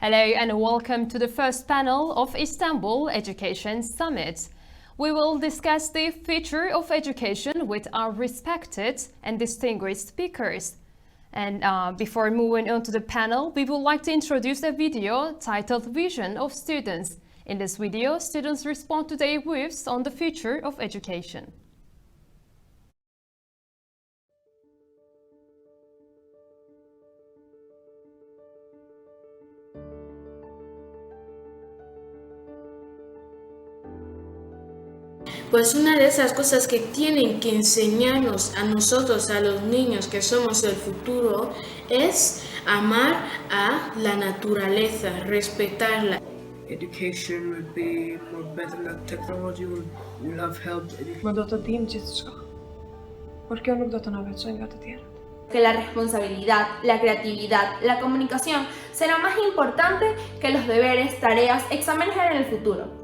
Hello and welcome to the first panel of Istanbul Education Summit. We will discuss the future of education with our respected and distinguished speakers. And before moving on to the panel, we would like to introduce a video titled Vision of Students. In this video, students respond to their views on the future of education. Pues una de esas cosas que tienen que enseñarnos a nosotros, a los niños que somos el futuro, es amar a la naturaleza, respetarla. Education would be more better, like technology will have helped. Ma do të dim gjithçka. Por kjo nuk do të na veçojë nga të tjerët. Que la responsabilidad, la creatividad, la comunicación será más importante que los deberes, tareas, exámenes en el futuro.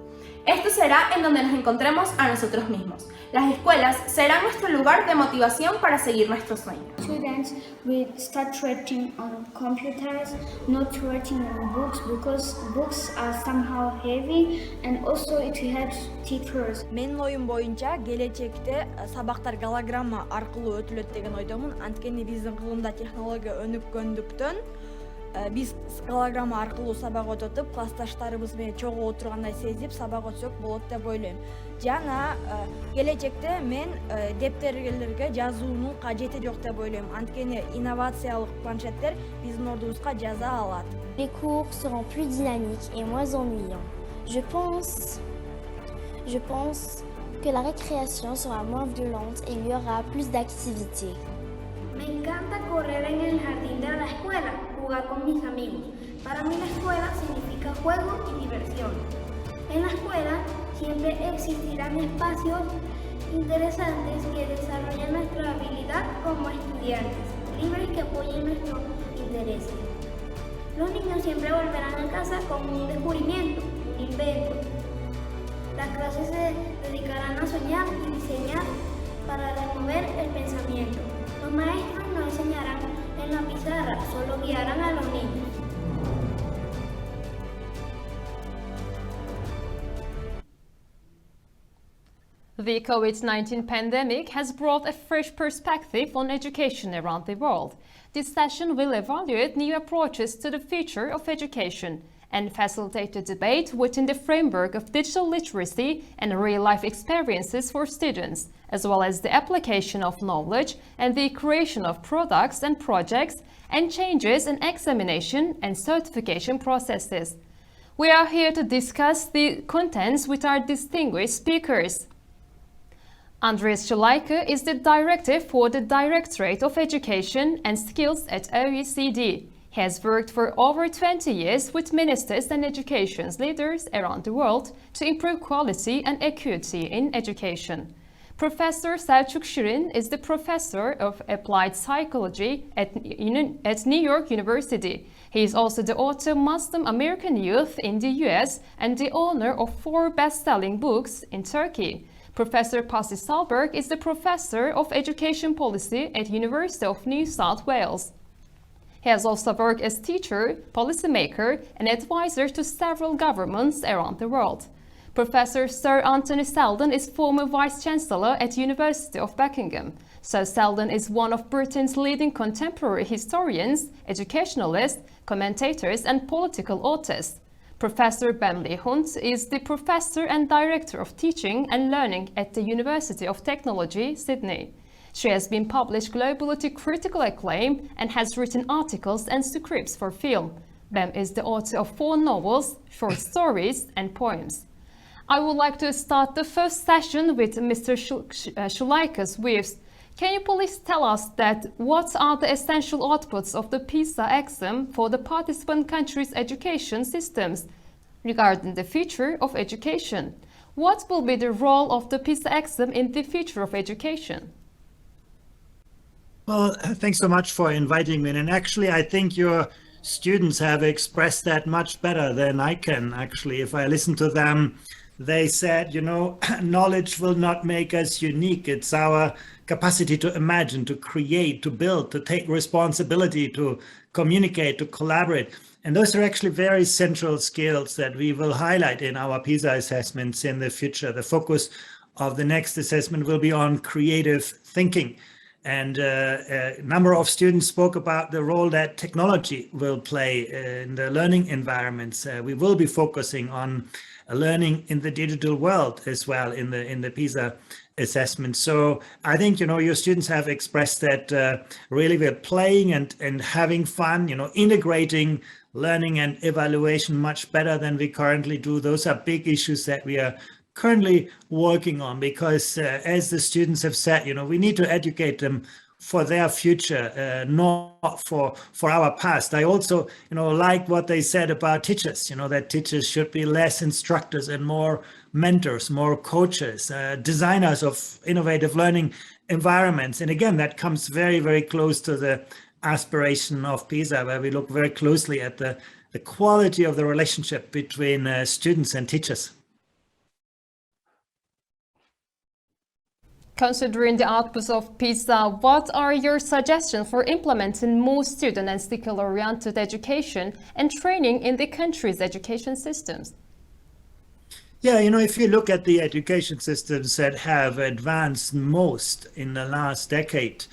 Esto será en donde nos encontremos a nosotros mismos. Las escuelas serán nuestro lugar de motivación para seguir nuestros sueños. Students will start writing on computers, not writing on books, because books are somehow heavy and also it helps teachers. Менин оюм боюнча келечекте сабактар голограмма аркылуу өтүлөт деген ойдомун. Анткени биздин кылымда технология өнүккөндүктөн биз голограмма аркылуу сабак өтүп, классташтарыбыз менен чогуу отургандай сезип сабак өтсөк болот деп ойлойм. Жана келечекте мен дептерлерге жазуунун кажети жок деп ойлойм. Анткени инновациялык планшеттер биздин ордубузга жаза алат. Les cours seront plus dynamiques et moins ennuyants. Je pense que la récréation sera moins violente et il y aura plus d'activités. Me encanta correr en el jardín de la escuela, jugar con mis amigos. Para mí la escuela significa juego y diversión. En la escuela siempre existirán espacios interesantes que desarrollen nuestra habilidad como estudiantes, libres que apoyen nuestros intereses. Los niños siempre volverán a casa con un descubrimiento, un invento. Las clases se dedicarán a soñar y diseñar para remover el pensamiento. Los maestros no enseñarán en la pizarra, solo guiarán a los niños. The COVID-19 pandemic has brought a fresh perspective on education around the world. This session will evaluate new approaches to the future of education and facilitate the debate within the framework of digital literacy and real-life experiences for students, as well as the application of knowledge and the creation of products and projects and changes in examination and certification processes. We are here to discuss the contents with our distinguished speakers. Andreas Schleicher is the Director for the Directorate of Education and Skills at OECD. He has worked for over 20 years with ministers and education leaders around the world to improve quality and equity in education. Professor Selçuk Şirin is the Professor of Applied Psychology at New York University. He is also the author of Muslim American Youth in the US and the owner of 4 best-selling books in Turkey. Professor Pasi Sahlberg is the Professor of Education Policy at University of New South Wales. He has also worked as teacher, policymaker, and advisor to several governments around the world. Professor Sir Anthony Seldon is former Vice-Chancellor at University of Buckingham. Sir Seldon is one of Britain's leading contemporary historians, educationalists, commentators, and political authors. Professor Hunte is the Professor and Director of Teaching and Learning at the University of Technology, Sydney. She has been published globally to critical acclaim and has written articles and scripts for film. Bem is the author of 4 novels, short stories, and poems. I would like to start the first session with Mr. Schleicher's views. Can you please tell us what are the essential outputs of the PISA exam for the participant countries' education systems regarding the future of education? What will be the role of the PISA exam in the future of education? Well, thanks so much for inviting me. And actually, I think your students have expressed that much better than I can. Actually, if I listen to them, they said, knowledge will not make us unique. It's our capacity to imagine, to create, to build, to take responsibility, to communicate, to collaborate. And those are actually very central skills that we will highlight in our PISA assessments in the future. The focus of the next assessment will be on creative thinking. And a number of students spoke about the role that technology will play in the learning environments. We will be focusing on learning in the digital world as well in the PISA assessment. So I think, your students have expressed that really we're playing and having fun, integrating learning and evaluation much better than we currently do. Those are big issues that we are currently working on, because as the students have said, we need to educate them for their future, not for our past. I also, like what they said about teachers, that teachers should be less instructors and more mentors, more coaches, designers of innovative learning environments. And again, that comes very, very close to the aspiration of PISA, where we look very closely at the quality of the relationship between students and teachers. Considering the outputs of PISA, what are your suggestions for implementing more student and skill-oriented education and training in the country's education systems? Yeah, if you look at the education systems that have advanced most in the last decade,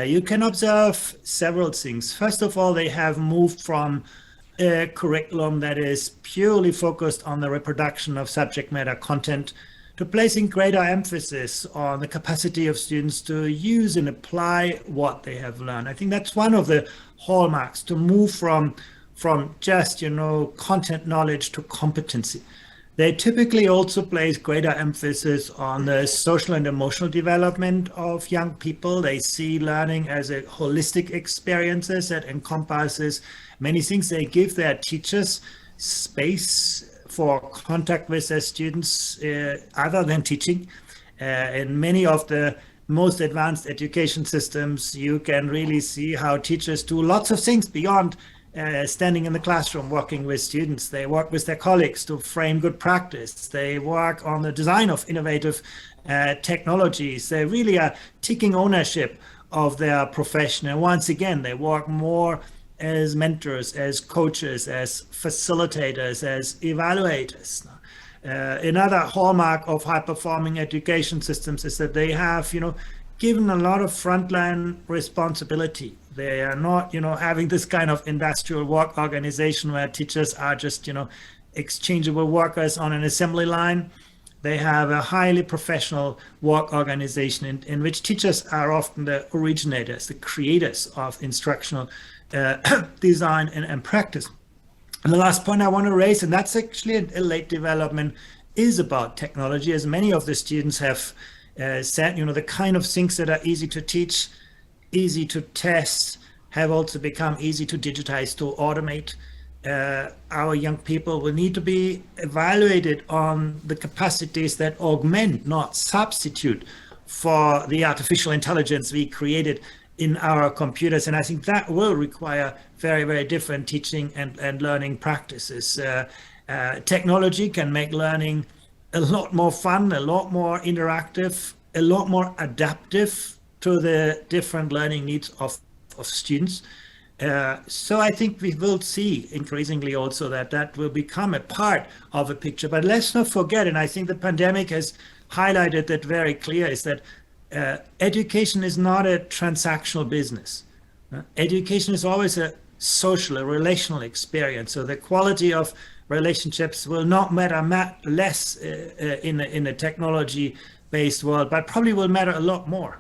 you can observe several things. First of all, they have moved from a curriculum that is purely focused on the reproduction of subject matter content to placing greater emphasis on the capacity of students to use and apply what they have learned. I think that's one of the hallmarks, to move from just, content knowledge to competency. They typically also place greater emphasis on the social and emotional development of young people. They see learning as a holistic experience that encompasses many things. They give their teachers space for contact with their students other than teaching. In many of the most advanced education systems, you can really see how teachers do lots of things beyond standing in the classroom working with students. They work with their colleagues to frame good practice. They work on the design of innovative technologies. They really are taking ownership of their profession. And once again, they work more as mentors, as coaches, as facilitators, as evaluators. Another hallmark of high-performing education systems is that they have, given a lot of frontline responsibility. They are not, having this kind of industrial work organization where teachers are just, exchangeable workers on an assembly line. They have a highly professional work organization in which teachers are often the originators, the creators of instructional design and practice. And the last point I want to raise, and that's actually a late development, is about technology. As many of the students have said, the kind of things that are easy to teach, easy to test, have also become easy to digitize, to automate. Our young people will need to be evaluated on the capacities that augment, not substitute, for the artificial intelligence we created in our computers. And I think that will require very, very different teaching and learning practices. Technology can make learning a lot more fun, a lot more interactive, a lot more adaptive to the different learning needs of students. So I think we will see increasingly also that will become a part of a picture. But let's not forget, and I think the pandemic has highlighted that very clear, is that education is not a transactional business. Education is always a social, a relational experience. So the quality of relationships will not matter less in a technology-based world, but probably will matter a lot more.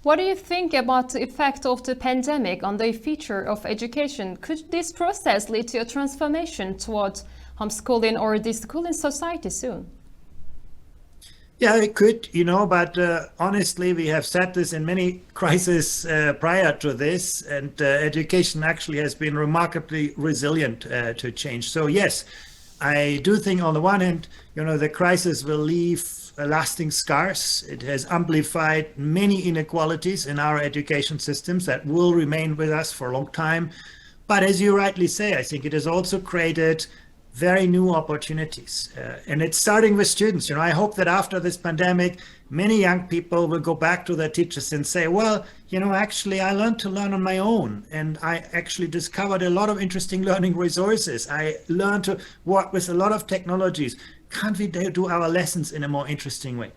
What do you think about the effect of the pandemic on the future of education? Could this process lead to a transformation towards homeschooling or deschooling society soon? Yeah, it could, but honestly, we have said this in many crises prior to this, and education actually has been remarkably resilient to change. So yes, I do think on the one hand, the crisis will leave lasting scars. It has amplified many inequalities in our education systems that will remain with us for a long time. But as you rightly say, I think it has also created very new opportunities. And it's starting with students. I hope that after this pandemic, many young people will go back to their teachers and say, well, actually, I learned to learn on my own. And I actually discovered a lot of interesting learning resources. I learned to work with a lot of technologies. Can't we do our lessons in a more interesting way?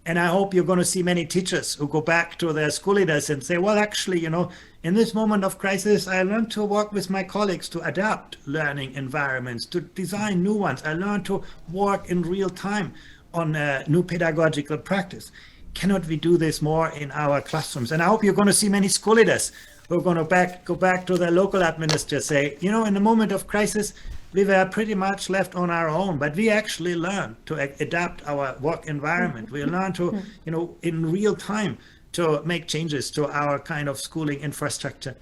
And I hope you're going to see many teachers who go back to their school leaders and say, well, actually, in this moment of crisis, I learned to work with my colleagues to adapt learning environments, to design new ones. I learned to work in real time on new pedagogical practice. Cannot we do this more in our classrooms? And I hope you're going to see many school leaders who are going to go back to their local administrators, say, in the moment of crisis, we were pretty much left on our own, but we actually learned to adapt our work environment. We learned to, in real time, to make changes to our kind of schooling infrastructure.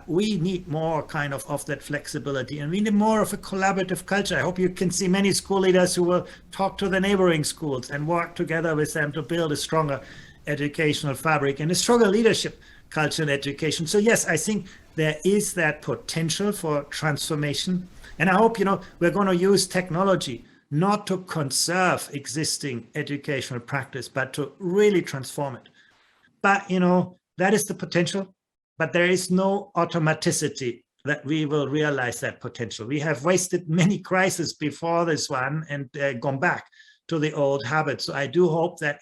We need more kind of that flexibility, and we need more of a collaborative culture. I hope you can see many school leaders who will talk to the neighboring schools and work together with them to build a stronger educational fabric and a stronger leadership culture in education. So yes, I think there is that potential for transformation. And I hope, we're going to use technology not to conserve existing educational practice, but to really transform it. But, that is the potential, but there is no automaticity that we will realize that potential. We have wasted many crises before this one and gone back to the old habits. So I do hope that,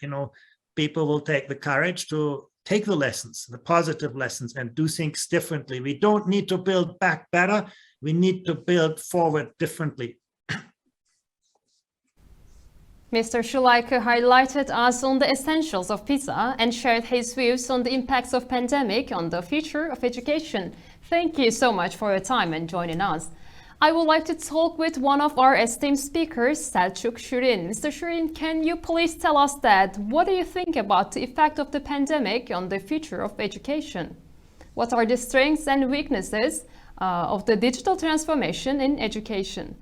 people will take the courage to take the lessons, the positive lessons, and do things differently. We don't need to build back better. We need to build forward differently. Mr. Schleicher highlighted us on the essentials of PISA and shared his views on the impacts of pandemic on the future of education. Thank you so much for your time and joining us. I would like to talk with one of our esteemed speakers, Selçuk Şirin. Mr. Şirin, can you please tell us what do you think about the effect of the pandemic on the future of education? What are the strengths and weaknesses of the digital transformation in education?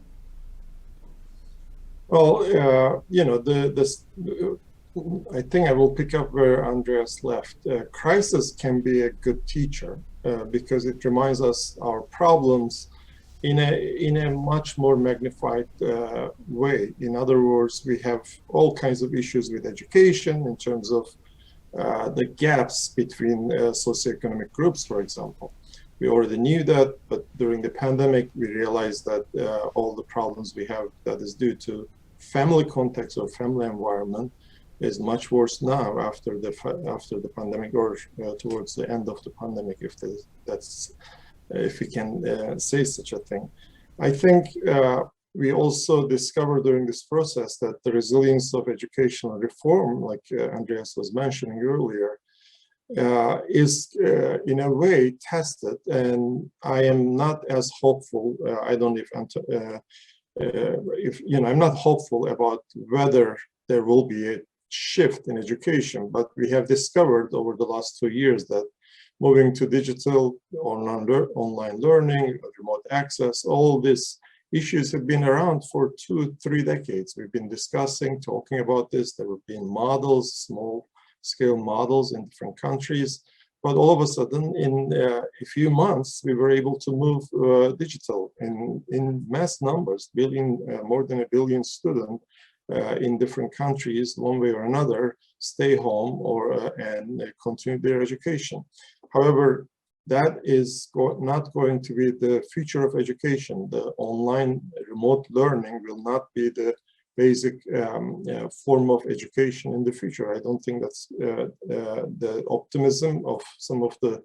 Well, I think I will pick up where Andreas left. Crisis can be a good teacher because it reminds us our problems in a much more magnified way. In other words, we have all kinds of issues with education in terms of the gaps between socioeconomic groups, for example. We already knew that, but during the pandemic, we realized that all the problems we have that is due to family context or family environment is much worse now after the pandemic, or towards the end of the pandemic, if we can say such a thing. I think we also discovered during this process that the resilience of educational reform, like Andreas was mentioning earlier, is in a way tested, and I am not as hopeful. I don't I'm not hopeful about whether there will be a shift in education, but we have discovered over the last 2 years that moving to digital, online learning, remote access, all these issues have been around for 2-3 decades. We've been discussing, talking about this. There have been models, small scale models in different countries, but all of a sudden in a few months we were able to move digital in mass numbers, more than 1 billion students in different countries, one way or another, stay home and continue their education. However, that is not going to be the future of education. The online remote learning will not be the basic form of education in the future. I don't think that's the optimism of some of the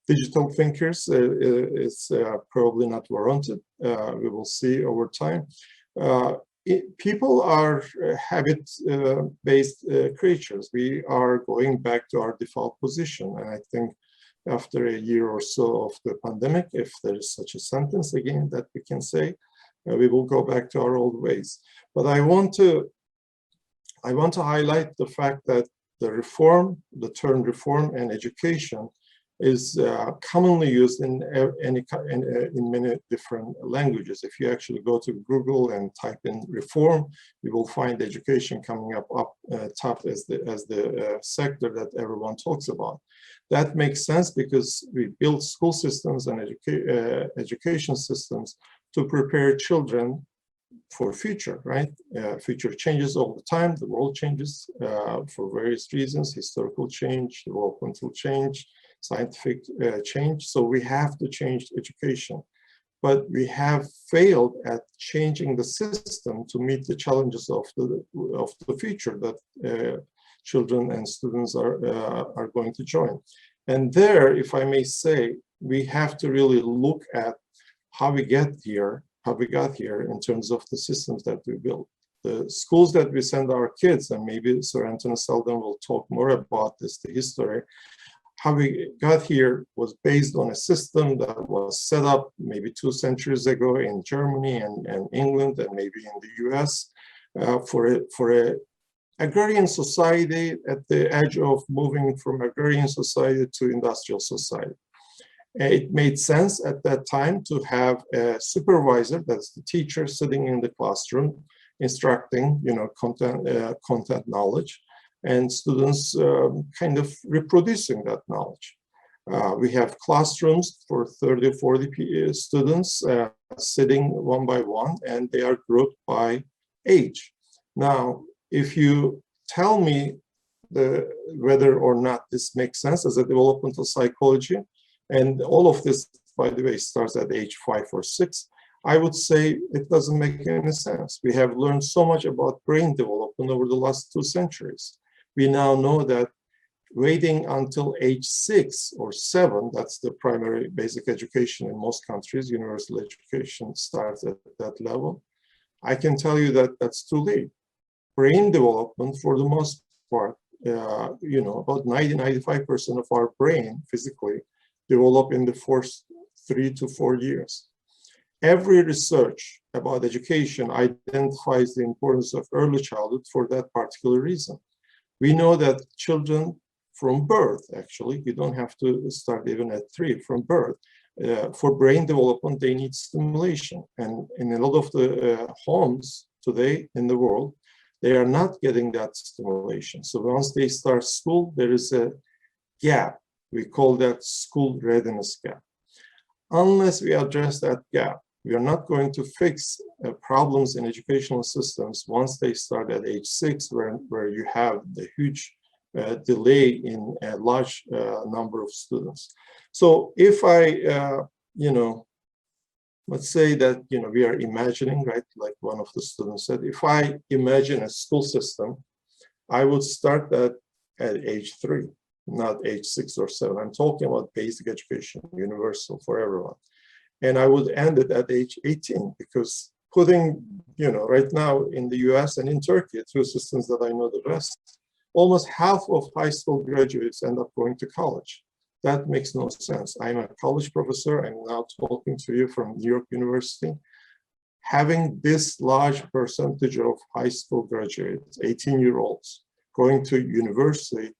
digital thinkers is probably not warranted. We will see over time. People are habit-based creatures. We are going back to our default position, and I think after a year or so of the pandemic, if there is such a sentence again that we can say, we will go back to our old ways. But I want to highlight the fact that the term reform and education is commonly used in many different languages. If you actually go to Google and type in reform, you will find education coming up top as the sector that everyone talks about. That makes sense because we build school systems and education systems to prepare children for future, right? Future changes all the time. The world changes for various reasons: historical change, developmental change, scientific change. So we have to change education, but we have failed at changing the system to meet the challenges of the future that children and students are going to join. And there, if I may say, we have to really look at how we got here in terms of the systems that we built. The schools that we send our kids, and maybe Sir Anthony Seldon will talk more about this, the history, how we got here was based on a system that was set up maybe 2 centuries ago in Germany and England and maybe in the US for a agrarian society at the edge of moving from agrarian society to industrial society. It made sense at that time to have a supervisor, that's the teacher, sitting in the classroom, instructing, content knowledge, and students kind of reproducing that knowledge. We have classrooms for 30 or 40 students sitting one by one, and they are grouped by age. Now, if you tell me whether or not this makes sense as a developmental psychology, and all of this, by the way, starts at age 5 or 6, I would say it doesn't make any sense. We have learned so much about brain development over the last 2 centuries. We now know that waiting until age 6 or 7, that's the primary basic education in most countries, universal education starts at that level. I can tell you that that's too late. Brain development, for the most part, about 90-95% of our brain physically develop in the first 3 to 4 years. Every research about education identifies the importance of early childhood for that particular reason. We know that children from birth, actually, you don't have to start even at 3, from birth, for brain development, they need stimulation. And in a lot of the homes today in the world, they are not getting that stimulation. So once they start school, there is a gap. We call that school readiness gap. Unless we address that gap, we are not going to fix problems in educational systems once they start at age 6, where you have the huge delay in a large number of students. So if I, let's say that, we are imagining, right, like one of the students said, if I imagine a school system, I would start that at age 3, not age 6 or 7. I'm talking about basic education, universal for everyone. And I would end it at age 18, because putting, right now in the US and in Turkey, 2 systems that I know the best, almost half of high school graduates end up going to college. That makes no sense. I'm a college professor. I'm now talking to you from New York University. Having this large percentage of high school graduates, 18-year-olds, going to university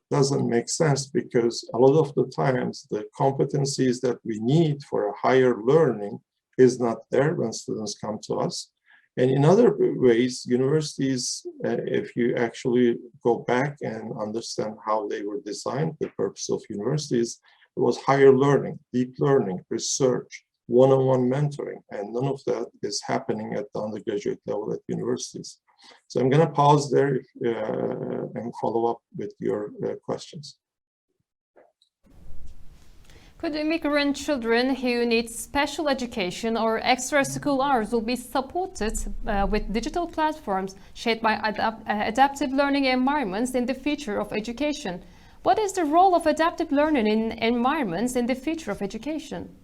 doesn't make sense, because a lot of the times the competencies that we need for a higher learning is not there when students come to us. And in other ways, universities, if you actually go back and understand how they were designed, the purpose of universities, it was higher learning, deep learning, research, one-on-one mentoring, and none of that is happening at the undergraduate level at universities. So I'm going to pause there and follow up with your questions. Could immigrant children who need special education or extra school hours will be supported with digital platforms shaped by adaptive learning environments in the future of education? What is the role of adaptive learning in environments in the future of education?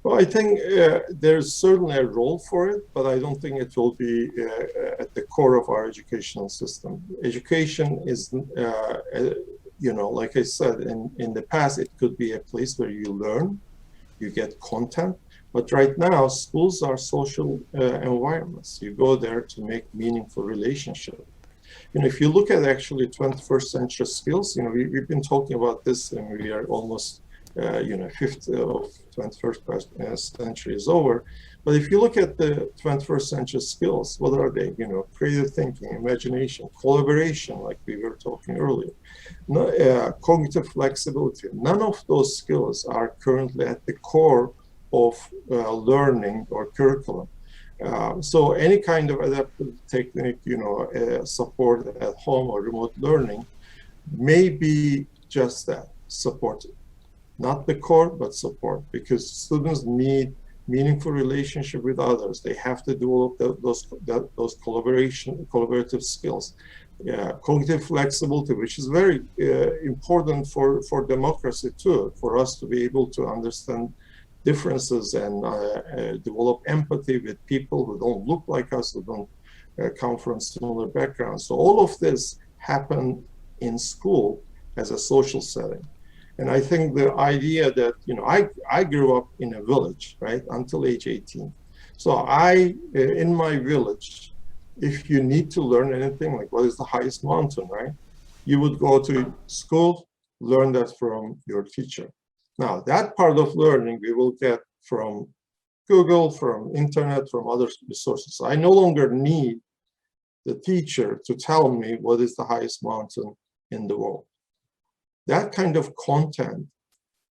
Well, I think there's certainly a role for it, but I don't think it will be at the core of our educational system. Education is, like I said, in the past, it could be a place where you learn, you get content, but right now, schools are social environments. You go there to make meaningful relationships. If you look at actually 21st century skills, we've been talking about this, and we are almost fifth of 21st century is over. But if you look at the 21st century skills, what are they? Creative thinking, imagination, collaboration, like we were talking earlier, cognitive flexibility. None of those skills are currently at the core of learning or curriculum. So any kind of adaptive technique, support at home or remote learning may be just that, support. Not the core, but support, because students need meaningful relationship with others. They have to develop those collaborative skills. Cognitive flexibility, which is very important for democracy too, for us to be able to understand differences and develop empathy with people who don't look like us, who don't come from similar backgrounds. So all of this happened in school as a social setting. And I think the idea that, I grew up in a village, right, until age 18. So in my village, if you need to learn anything, like what is the highest mountain, right, you would go to school, learn that from your teacher. Now, that part of learning we will get from Google, from internet, from other resources. I no longer need the teacher to tell me what is the highest mountain in the world. That kind of content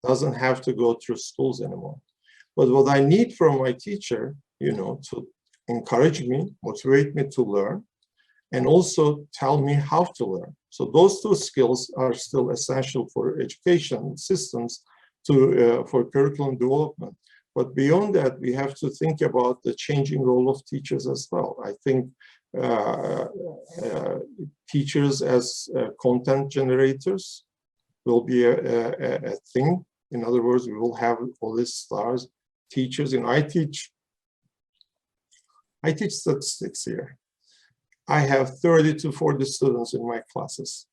doesn't have to go through schools anymore. But what I need from my teacher, to encourage me, motivate me to learn, and also tell me how to learn. So those two skills are still essential for education systems for curriculum development. But beyond that, we have to think about the changing role of teachers as well. I think teachers as content generators will be a thing. In other words, we will have all these stars teachers. I teach statistics here. I have 30 to 40 students in my classes.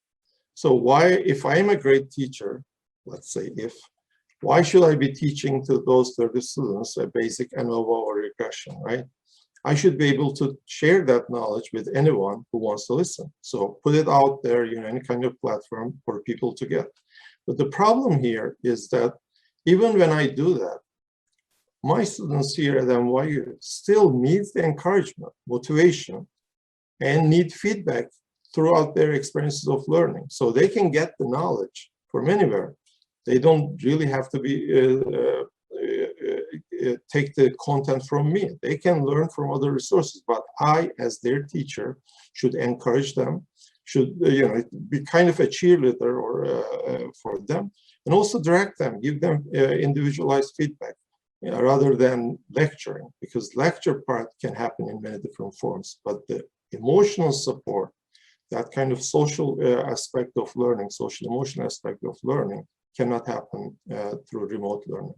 So if I'm a great teacher, let's say why should I be teaching to those 30 students a basic ANOVA or regression, right? I should be able to share that knowledge with anyone who wants to listen. So put it out there, any kind of platform for people to get. But the problem here is that even when I do that, my students here at NYU still need the encouragement, motivation, and need feedback throughout their experiences of learning. So they can get the knowledge from anywhere. They don't really have to take the content from me. They can learn from other resources, but I, as their teacher, should encourage them, should be kind of a cheerleader for them, and also direct them, give them individualized feedback, rather than lecturing, because lecture part can happen in many different forms, but the emotional support, that kind of social aspect of learning, social emotional aspect of learning, cannot happen through remote learning.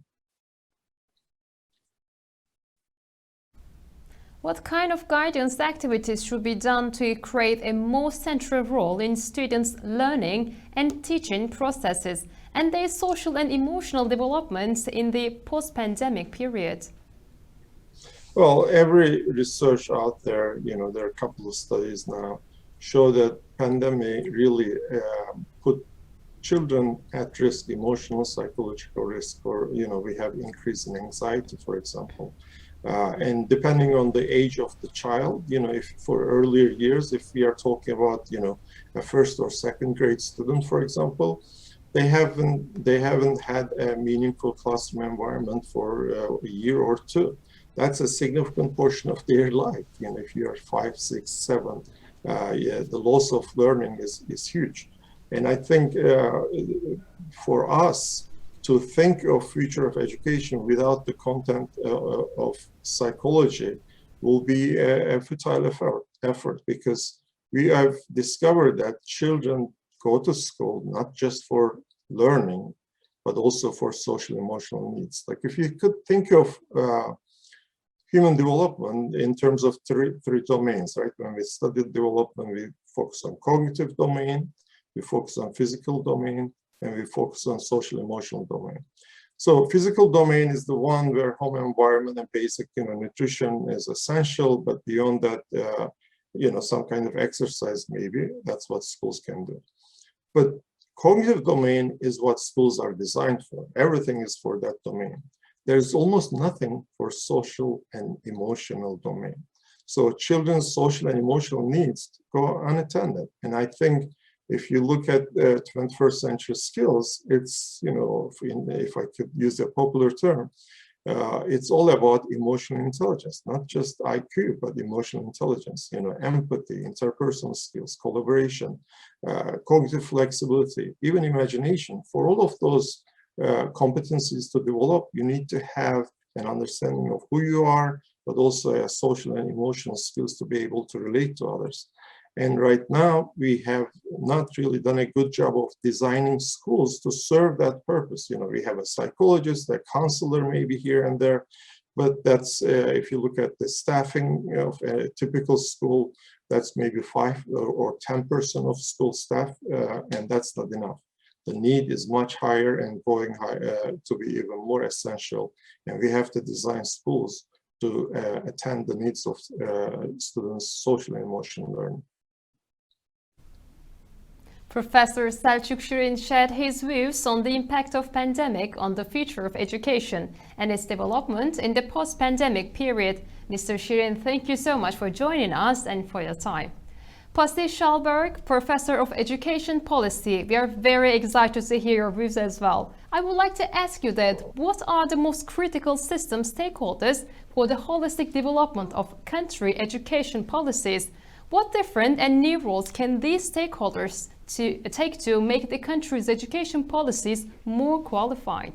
What kind of guidance activities should be done to create a more central role in students' learning and teaching processes and their social and emotional development in the post-pandemic period? Well, every research out there, there are a couple of studies now, show that pandemic really put children at risk, emotional, psychological risk, or, we have increase in anxiety, for example. And depending on the age of the child, if for earlier years, if we are talking about, a first or second grade student, for example, they haven't had a meaningful classroom environment for a year or two. That's a significant portion of their life. If you are 5, 6, 7, the loss of learning is huge. And I think for us to think of future of education without the content of psychology will be a futile effort, because we have discovered that children go to school not just for learning, but also for social emotional needs. Like if you could think of human development in terms of three domains, right? When we study development, we focus on cognitive domain, we focus on physical domain, and we focus on social emotional domain. So physical domain is the one where home environment and basic nutrition is essential, but beyond that, some kind of exercise maybe, that's what schools can do. But cognitive domain is what schools are designed for. Everything is for that domain. There's almost nothing for social and emotional domain. So children's social and emotional needs go unattended. And I think if you look at 21st century skills, it's, if I could use a popular term, it's all about emotional intelligence, not just IQ, but emotional intelligence, empathy, interpersonal skills, collaboration, cognitive flexibility, even imagination. For all of those competencies to develop, you need to have an understanding of who you are, but also a social and emotional skills to be able to relate to others. And right now, we have not really done a good job of designing schools to serve that purpose. We have a psychologist, a counselor maybe here and there, but that's, if you look at the staffing of a typical school, that's maybe 5 or 10% of school staff, and that's not enough. The need is much higher and going to be even more essential. And we have to design schools to attend the needs of students' social and emotional learning. Professor Selçuk Şirin shared his views on the impact of pandemic on the future of education and its development in the post-pandemic period. Mr. Şirin, thank you so much for joining us and for your time. Pasi Sahlberg, Professor of Education Policy, we are very excited to hear your views as well. I would like to ask you that what are the most critical system stakeholders for the holistic development of country education policies? What different and new roles can these stakeholders take to make the country's education policies more qualified?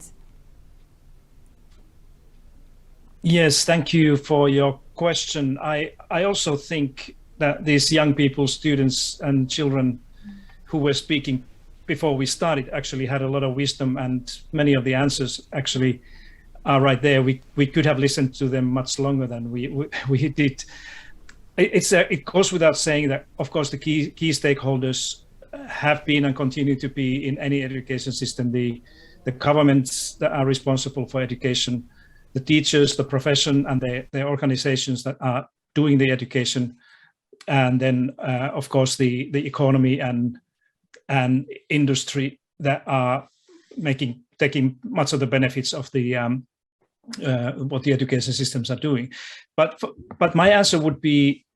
Yes, thank you for your question. I also think that these young people, students and children who were speaking before we started actually had a lot of wisdom, and many of the answers actually are right there. We could have listened to them much longer than we did. It goes without saying that, of course, the key stakeholders have been and continue to be in any education system the governments that are responsible for education, the teachers, the profession, and the organizations that are doing the education, and then of course the economy and industry that are taking much of the benefits of the what the education systems are doing. But my answer would be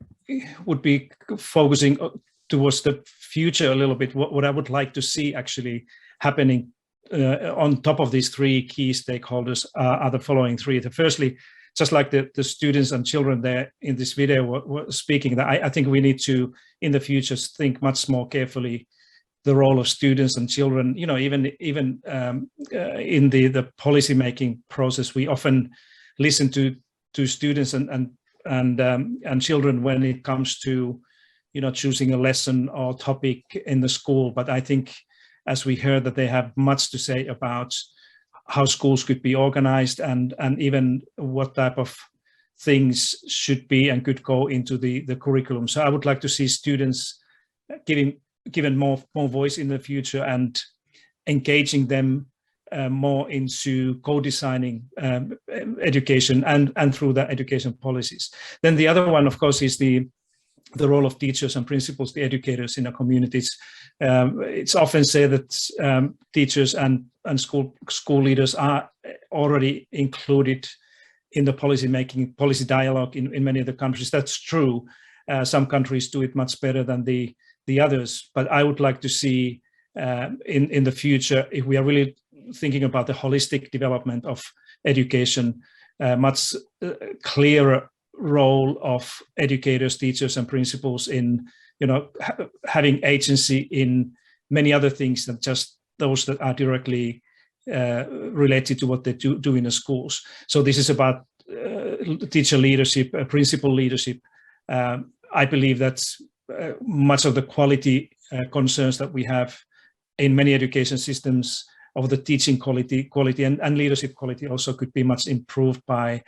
focusing towards the future a little bit. What I would like to see actually happening on top of these 3 key stakeholders are the following 3. Firstly, just like the students and children there in this video were speaking, that I think we need to, in the future, think much more carefully the role of students and children. Even in the policy making process, we often listen to students and children when it comes to choosing a lesson or topic in the school. But I think, as we heard, that they have much to say about how schools could be organized and even what type of things should be and could go into the curriculum. So I would like to see students given more voice in the future and engaging them more into co-designing education and through the education policies. Then the other one, of course, is the role of teachers and principals, the educators in our communities. It's often said that teachers and school leaders are already included in the policy dialogue in many of the countries. That's true. Some countries do it much better than the others. But I would like to see in the future, if we are really thinking about the holistic development of education, much clearer role of educators, teachers, and principals in having agency in many other things than just those that are directly related to what they do in the schools. So this is about teacher leadership, principal leadership. I believe that much of the quality concerns that we have in many education systems of the teaching quality and leadership quality also could be much improved by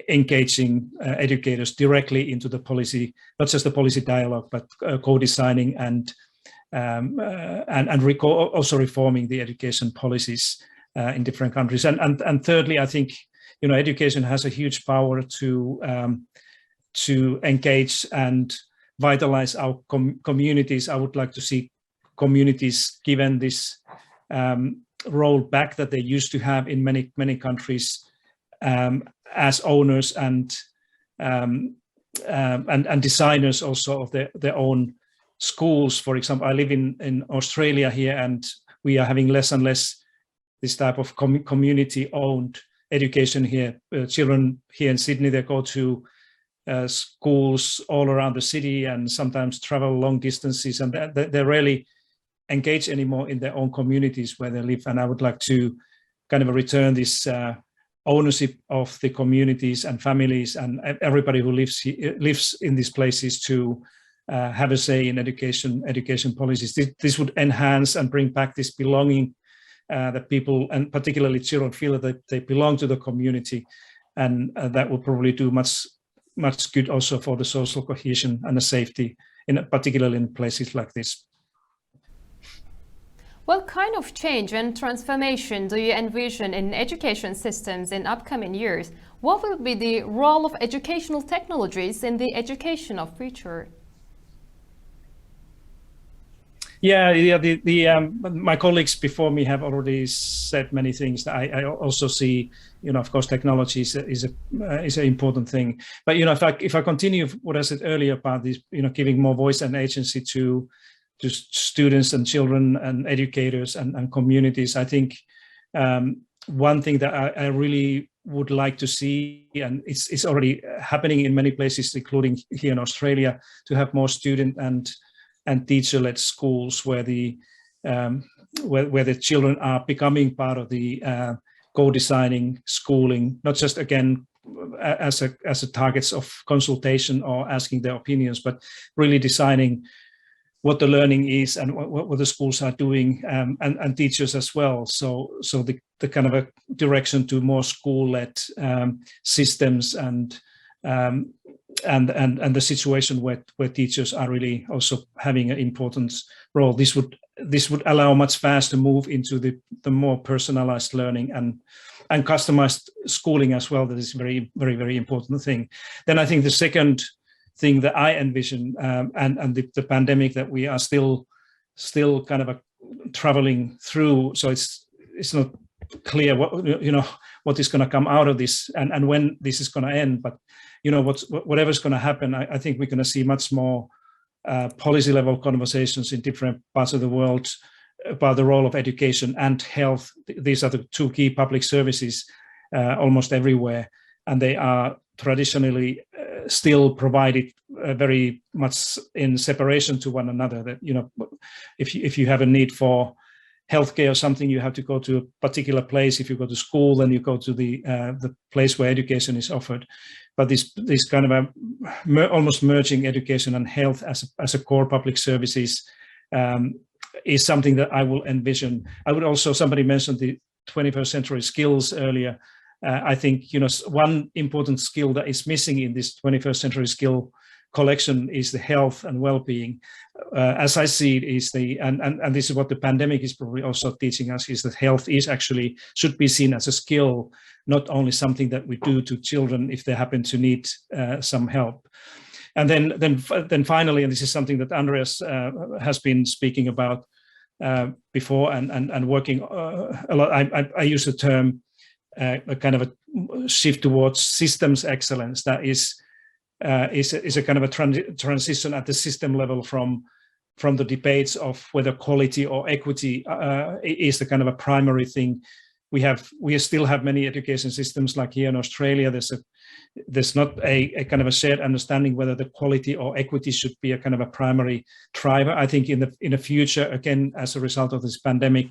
engaging educators directly into the policy, not just the policy dialogue, but co-designing and also reforming the education policies in different countries. And thirdly, I think education has a huge power to engage and vitalize our communities. I would like to see communities given this role back that they used to have in many countries as owners and designers also of their own schools. For example, I live in Australia here, and we are having less and less this type of community-owned education here. Children here in Sydney, they go to schools all around the city and sometimes travel long distances, and they rarely engage anymore in their own communities where they live. And I would like to kind of return this ownership of the communities and families and everybody who lives in these places to have a say in education policies. This would enhance and bring back this belonging that people, and particularly children, feel that they belong to the community, and that will probably do much good also for the social cohesion and the safety, particularly in places like this. What kind of change and transformation do you envision in education systems in upcoming years? What will be the role of educational technologies in the education of future? Yeah, my colleagues before me have already said many things. I also see, of course, technology is an important thing. But if I continue what I said earlier about this, giving more voice and agency to students and children and educators and communities, I think one thing that I really would like to see, and it's already happening in many places, including here in Australia, to have more student and teacher-led schools where the children are becoming part of the co-designing schooling, not just again as a targets of consultation or asking their opinions, but really designing what the learning is and what the schools are doing, and teachers as well. So the kind of a direction to more school-led systems and the situation where teachers are really also having an important role. This would allow much faster move into the more personalized learning and customized schooling as well. That is very, very, very important thing. Then I think the second thing that I envision, and the pandemic that we are still kind of traveling through, so it's not clear what is going to come out of this and when this is going to end, but whatever's going to happen, I think we're going to see much more policy level conversations in different parts of the world about the role of education and health. These are the two key public services almost everywhere, and they are traditionally still provided very much in separation to one another. That if you have a need for healthcare or something, you have to go to a particular place. If you go to school, then you go to the place where education is offered. But this kind of almost merging education and health as a core public services is something that I will envision. I would also, somebody mentioned the 21st century skills earlier. I think one important skill that is missing in this 21st century skill collection is the health and well-being. As I see it, and this is what the pandemic is probably also teaching us, is that health should be seen as a skill, not only something that we do to children if they happen to need some help. And then finally, and this is something that Andreas has been speaking about before and working a lot. I use the term a kind of a shift towards systems excellence. That is a kind of a transition at the system level from the debates of whether quality or equity is the kind of a primary thing. We still have many education systems, like here in Australia. There's not a kind of a shared understanding whether the quality or equity should be a kind of a primary driver. I think in the future, again, as a result of this pandemic,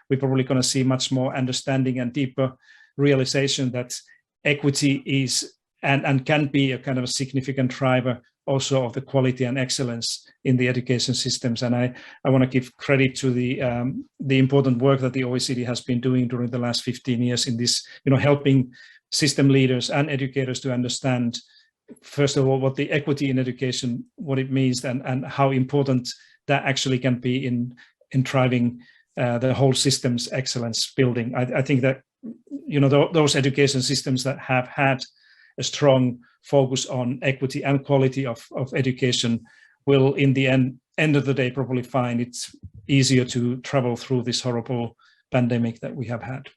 we're probably going to see much more understanding and deeper realization that equity is and can be a kind of a significant driver also of the quality and excellence in the education systems. And I want to give credit to the important work that the OECD has been doing during the last 15 years in this, helping system leaders and educators to understand, first of all, what the equity in education, what it means, and how important that actually can be in driving the whole system's excellence building. I think that those education systems that have had a strong focus on equity and quality of education will, in the end of the day, probably find it's easier to travel through this horrible pandemic that we have had.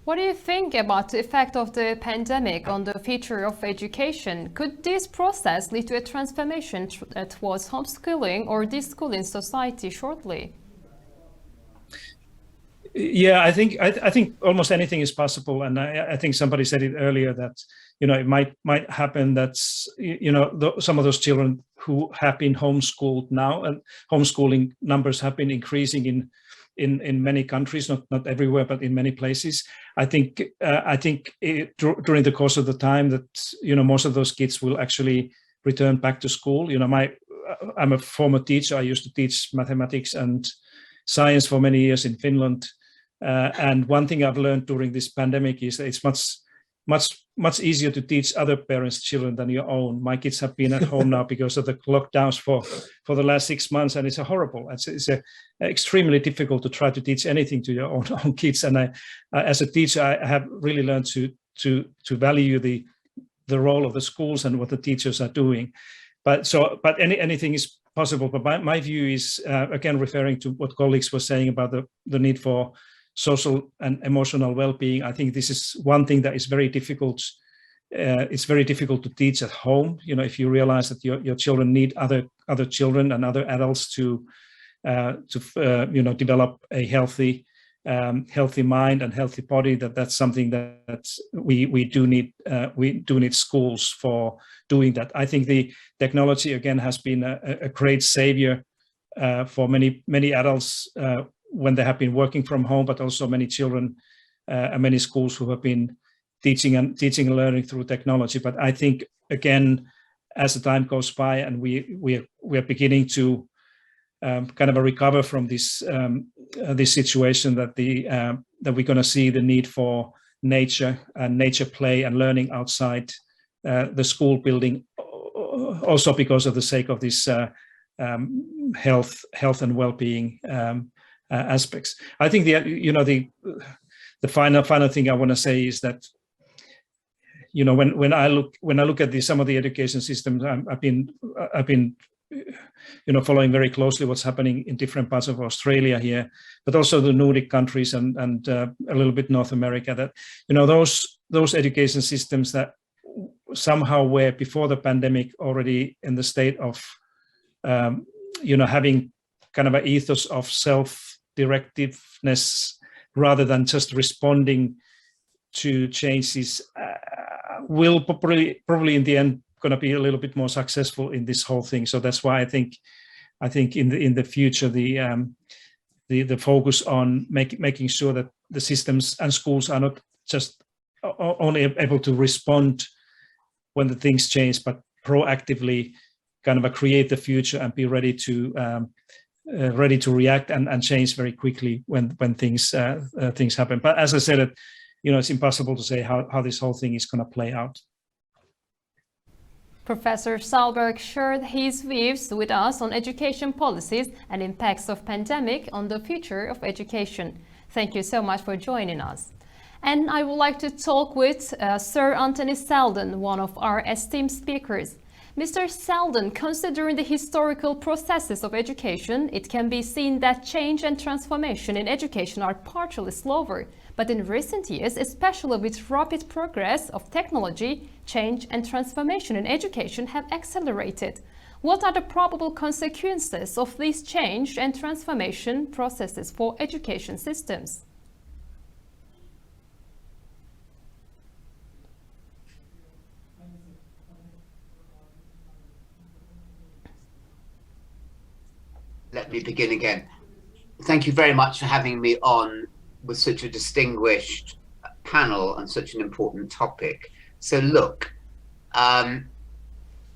What do you think about the effect of the pandemic on the future of education? Could this process lead to a transformation towards homeschooling or deschooling society shortly? Yeah, I think almost anything is possible, and I think somebody said it earlier that it might happen that some of those children who have been homeschooled now, and homeschooling numbers have been increasing in many countries, not everywhere, but in many places. I think during the course of the time that most of those kids will actually return back to school. I'm a former teacher. I used to teach mathematics and science for many years in Finland. And one thing I've learned during this pandemic is that it's much easier to teach other parents' children than your own. My kids have been at home now because of the lockdowns for the last 6 months, and it's horrible. It's extremely difficult to try to teach anything to your own kids. And I, as a teacher, I have really learned to value the role of the schools and what the teachers are doing. But anything is possible. But my view is again referring to what colleagues were saying about the need for social and emotional well-being. I think this is one thing that is very difficult. It's very difficult to teach at home. If you realize that your children need other children and other adults to develop a healthy mind and healthy body, that's something that we do need schools for doing that. I think the technology again has been a great savior for many adults when they have been working from home, but also many children and many schools who have been teaching and learning through technology. But I think again, as the time goes by and we are beginning to kind of recover from this situation, that we're going to see the need for nature and nature play and learning outside the school building, also because of the sake of this health and well-being aspects. I think the final thing I want to say is that when I look at some of the education systems, I've been following very closely what's happening in different parts of Australia here, but also the Nordic countries and a little bit North America. That those education systems that somehow were before the pandemic already in the state of having kind of an ethos of self-directiveness rather than just responding to changes, will probably in the end going to be a little bit more successful in this whole thing. So that's why I think in the future the focus on making sure that the systems and schools are not just only able to respond when the things change, but proactively kind of create the future and be ready to react and change very quickly when things happen. But as I said, it's impossible to say how this whole thing is going to play out. Professor Sahlberg shared his views with us on education policies and impacts of pandemic on the future of education. Thank you so much for joining us. And I would like to talk with Sir Anthony Seldon, one of our esteemed speakers. Mr. Seldon, considering the historical processes of education, it can be seen that change and transformation in education are partially slower. But in recent years, especially with rapid progress of technology, change and transformation in education have accelerated. What are the probable consequences of these change and transformation processes for education systems? Let me begin again. Thank you very much for having me on with such a distinguished panel on such an important topic. So look,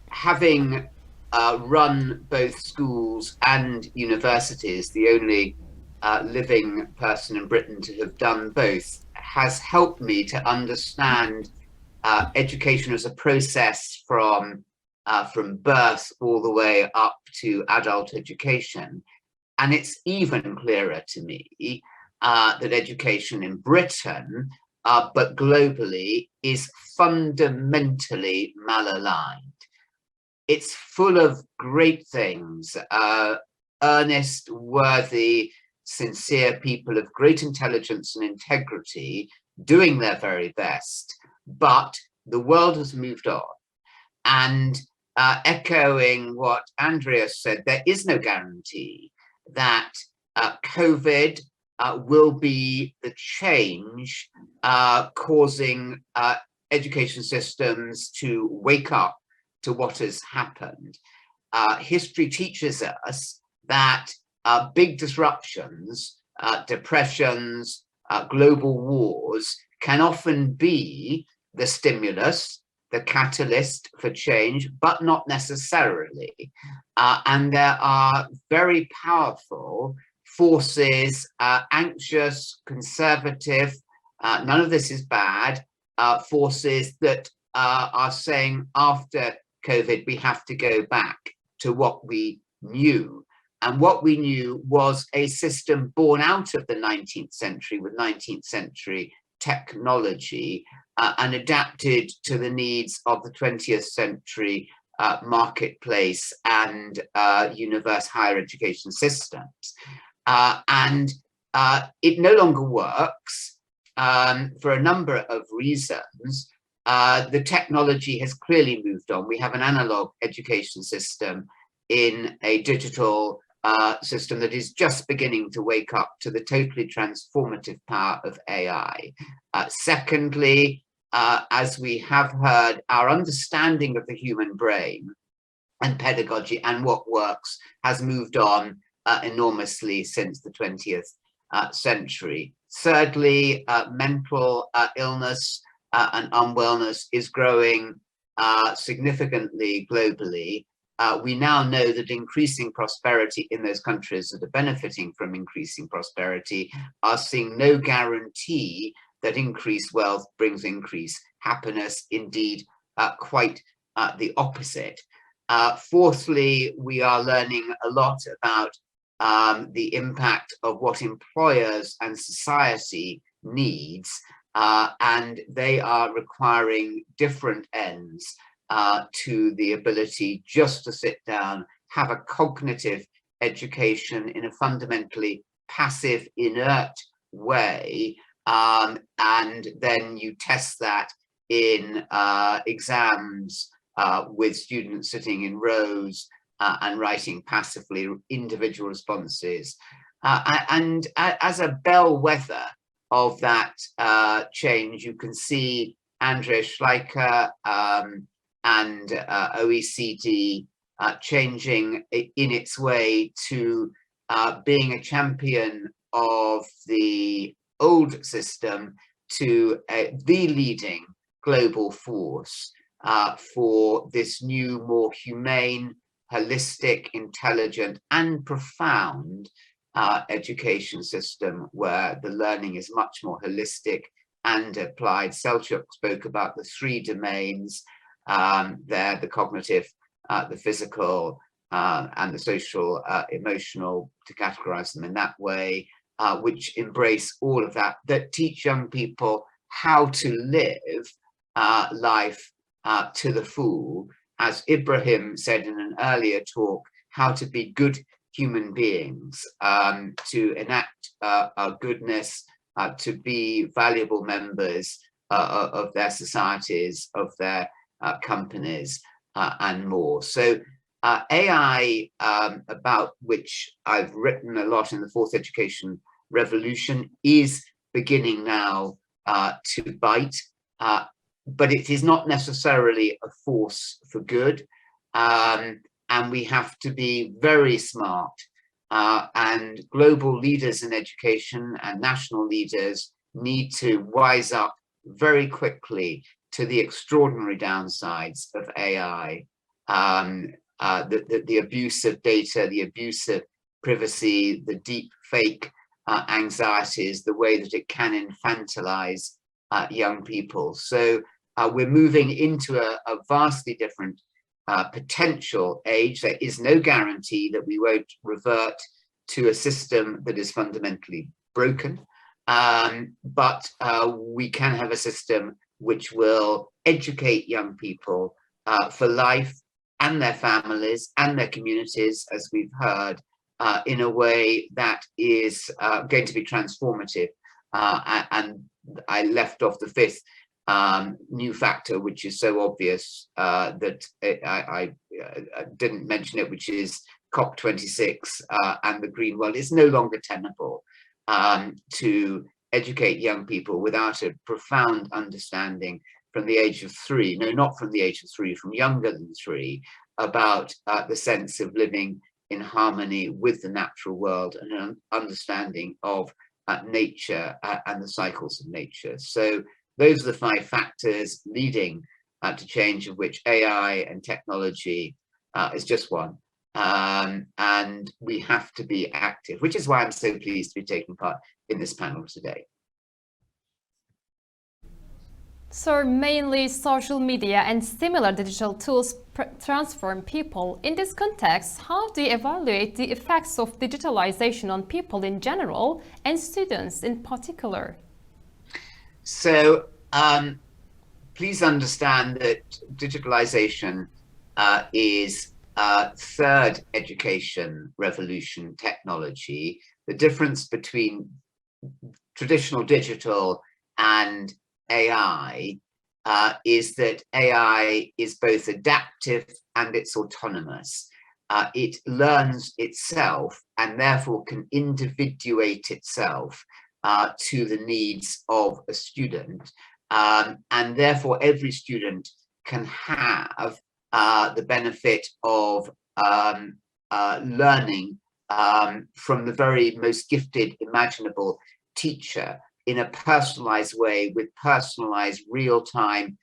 having run both schools and universities, the only living person in Britain to have done both, has helped me to understand education as a process from birth all the way up to adult education. And it's even clearer to me that education in Britain, but globally, is fundamentally malaligned. It's full of great things, earnest, worthy, sincere people of great intelligence and integrity doing their very best, but the world has moved on. And echoing what Andreas said, there is no guarantee that COVID will be the change causing education systems to wake up to what has happened. History teaches us that big disruptions, depressions, global wars can often be the stimulus, the catalyst for change, but not necessarily. And there are very powerful forces, anxious, conservative, none of this is bad, forces that are saying after COVID, we have to go back to what we knew. And what we knew was a system born out of the 19th century with 19th century technology and adapted to the needs of the 20th century marketplace and universal higher education systems. And it no longer works for a number of reasons. The technology has clearly moved on. We have an analog education system in a digital system that is just beginning to wake up to the totally transformative power of AI. Secondly, as we have heard, our understanding of the human brain and pedagogy and what works has moved on enormously since the 20th century. Thirdly, mental illness and unwellness is growing significantly globally. We now know that increasing prosperity in those countries that are benefiting from increasing prosperity are seeing no guarantee that increased wealth brings increased happiness, indeed, quite the opposite. Fourthly, we are learning a lot about the impact of what employers and society needs, and they are requiring different ends to the ability just to sit down, have a cognitive education in a fundamentally passive, inert way, and then you test that in exams with students sitting in rows and writing passively individual responses. And as a bellwether of that change, you can see Andreas Schleicher and OECD changing in its way to being a champion of the old system to the leading global force for this new, more humane, holistic, intelligent, and profound education system where the learning is much more holistic and applied. Selçuk spoke about the three domains there, the cognitive, the physical, and the social, emotional, to categorize them in that way, which embrace all of that, that teach young people how to live life to the full. As Ibrahim said in an earlier talk, how to be good human beings, to enact goodness, to be valuable members of their societies, of their companies, and more. So AI, about which I've written a lot in the Fourth Education Revolution, is beginning now to bite, but it is not necessarily a force for good. And we have to be very smart, and global leaders in education and national leaders need to wise up very quickly to the extraordinary downsides of AI, the abuse of data, the abuse of privacy, the deep fake anxieties, the way that it can infantilize young people. So we're moving into a vastly different potential age. There is no guarantee that we won't revert to a system that is fundamentally broken, but we can have a system which will educate young people for life and their families and their communities, as we've heard, in a way that is going to be transformative. And I left off the fifth new factor, which is so obvious that I didn't mention it, which is COP26 and the green world is no longer tenable. to educate young people without a profound understanding from the age of 3, no, not from the age of 3, from younger than 3, about the sense of living in harmony with the natural world and an understanding of nature and the cycles of nature. So those are the 5 factors leading to change, of which AI and technology is just one. And we have to be active, which is why I'm so pleased to be taking part in this panel today. So mainly social media and similar digital tools transform people. In this context, how do you evaluate the effects of digitalization on people in general and students in particular? So please understand that digitalization is third education revolution technology. The difference between traditional digital and AI is that AI is both adaptive and it's autonomous. It learns itself and therefore can individuate itself to the needs of a student. And therefore every student can have the benefit of learning from the very most gifted imaginable teacher in a personalized way, with personalized real-time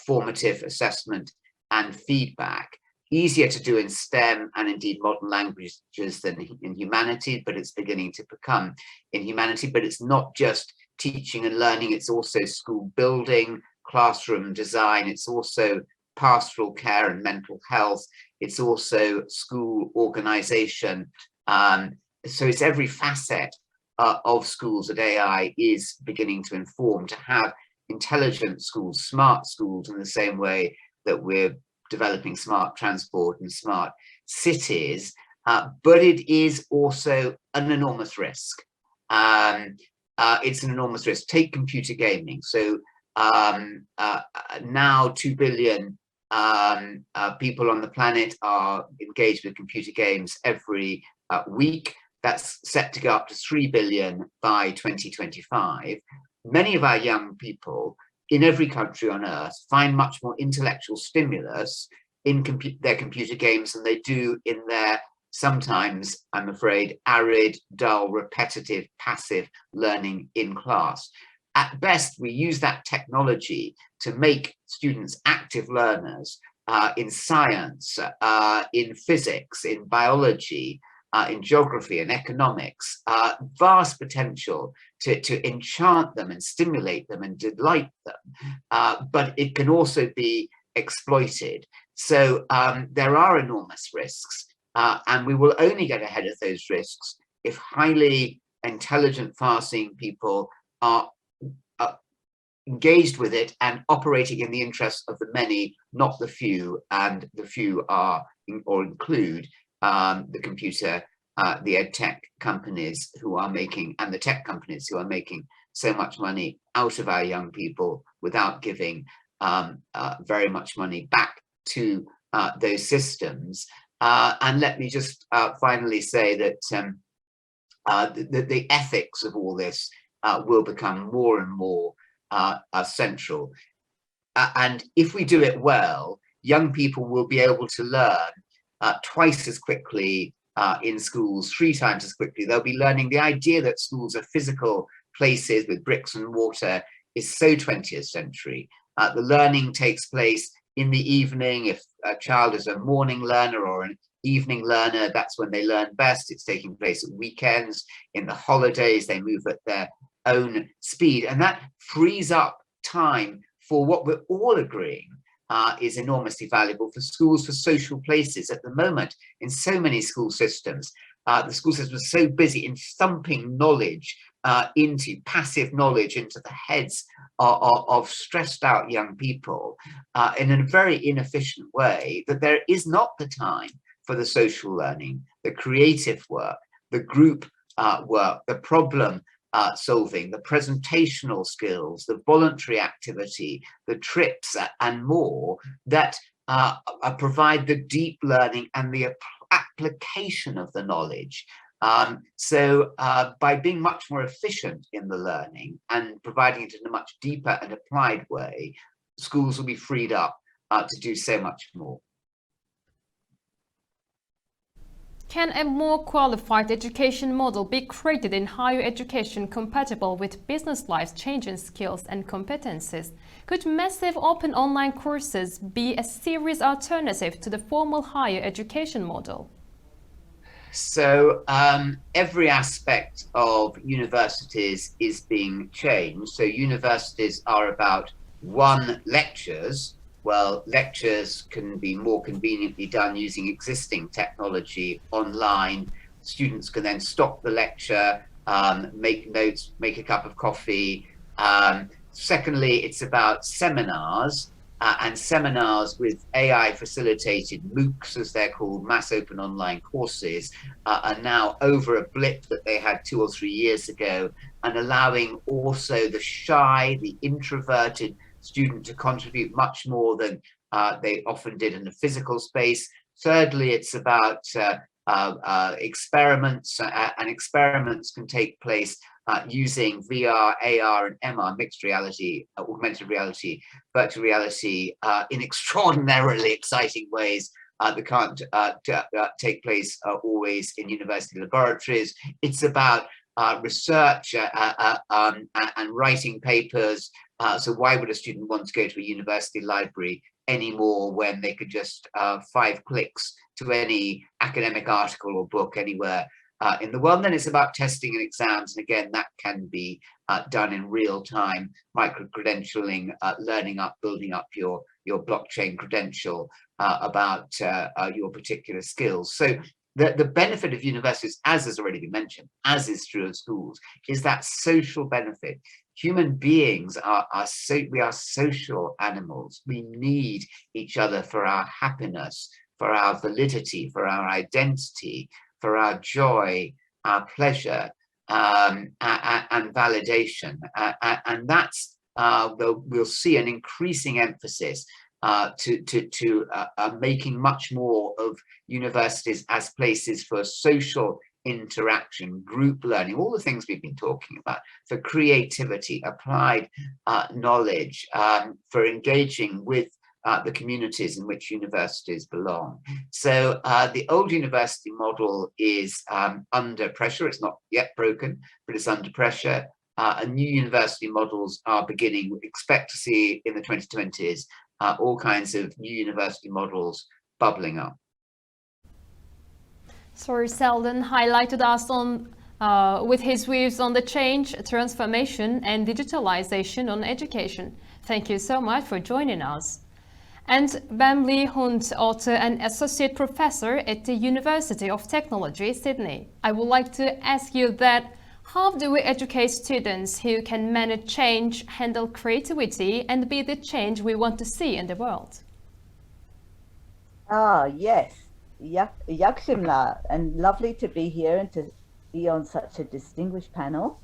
formative assessment and feedback. Easier to do in STEM and indeed modern languages than in humanity, but it's beginning to become in humanity. But it's not just teaching and learning, it's also school building, classroom design, it's also pastoral care and mental health, it's also school organization. So it's every facet of schools that AI is beginning to inform, to have intelligent schools, smart schools, in the same way that we're developing smart transport and smart cities. But it is also an enormous risk. It's an enormous risk. Take computer gaming. So now 2 billion people on the planet are engaged with computer games every week. That's set to go up to 3 billion by 2025. Many of our young people in every country on earth find much more intellectual stimulus in their computer games than they do in their sometimes, I'm afraid, arid, dull, repetitive, passive learning in class. At best, we use that technology to make students active learners in science, in physics, in biology, in geography and economics, vast potential to enchant them and stimulate them and delight them, but it can also be exploited. So there are enormous risks, and we will only get ahead of those risks if highly intelligent, far-seeing people are engaged with it and operating in the interests of the many, not the few, and the few are or include the computer, the ed tech companies who are making, and the tech companies who are making so much money out of our young people without giving very much money back to those systems. And let me just finally say that the ethics of all this will become more and more central. And if we do it well, young people will be able to learn twice as quickly in schools, 3 times as quickly. They'll be learning. The idea that schools are physical places with bricks and mortar is so 20th century. The learning takes place in the evening. If a child is a morning learner or an evening learner, that's when they learn best. It's taking place at weekends, in the holidays, they move at their own speed. And that frees up time for what we're all agreeing is enormously valuable for schools, for social places. At the moment, in so many school systems, the school system is so busy in thumping knowledge into passive knowledge into the heads of stressed out young people in a very inefficient way, that there is not the time for the social learning, the creative work, the group work, the problem solving, the presentational skills, the voluntary activity, the trips and more that provide the deep learning and the application of the knowledge By being much more efficient in the learning and providing it in a much deeper and applied way, schools will be freed up to do so much more. Can a more qualified education model be created in higher education compatible with business life's changing skills and competencies? Could massive open online courses be a serious alternative to the formal higher education model? So every aspect of universities is being changed. So universities are about lectures. Well, lectures can be more conveniently done using existing technology online. Students can then stop the lecture, make notes, make a cup of coffee. Secondly, it's about seminars, and seminars with AI facilitated MOOCs, as they're called, mass open online courses, are now over a blip that they had 2 or 3 years ago, and allowing also the shy, the introverted student to contribute much more than they often did in the physical space. Thirdly, it's about experiments, and experiments can take place using VR, AR, and MR, mixed reality, augmented reality, virtual reality, in extraordinarily exciting ways that can't take place always in university laboratories. It's about research and writing papers. So why would a student want to go to a university library anymore when they could just 5 clicks to any academic article or book anywhere in the world? And then it's about testing and exams. And again, that can be done in real time, micro-credentialing, learning up, building up your blockchain credential about your particular skills. So the benefit of universities, as has already been mentioned, as is true of schools, is that social benefit. Human beings we are social animals. We need each other for our happiness, for our validity, for our identity, for our joy, our pleasure, and validation. And that's we'll see an increasing emphasis to making much more of universities as places for social interaction, group learning, all the things we've been talking about, for creativity, applied knowledge, for engaging with the communities in which universities belong. So the old university model is under pressure. It's not yet broken, but it's under pressure. And new university models are beginning. We expect to see in the 2020s all kinds of new university models bubbling up. Sir Seldon highlighted us on with his views on the change, transformation and digitalization on education. Thank you so much for joining us. And Bamli Hunte, author and associate professor at the University of Technology, Sydney. I would like to ask you that, how do we educate students who can manage change, handle creativity and be the change we want to see in the world? Yes. Yakshimla, and lovely to be here and to be on such a distinguished panel.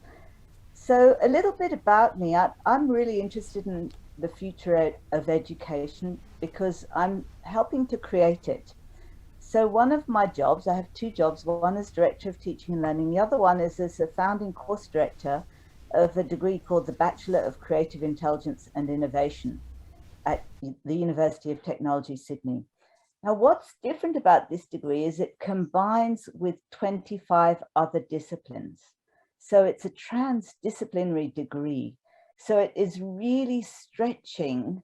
So a little bit about me. I'm really interested in the future of education because I'm helping to create it. So one of my jobs, I have 2 jobs. One is Director of Teaching and Learning. The other one is as a founding course director of a degree called the Bachelor of Creative Intelligence and Innovation at the University of Technology, Sydney. Now, what's different about this degree is it combines with 25 other disciplines. So it's a transdisciplinary degree. So it is really stretching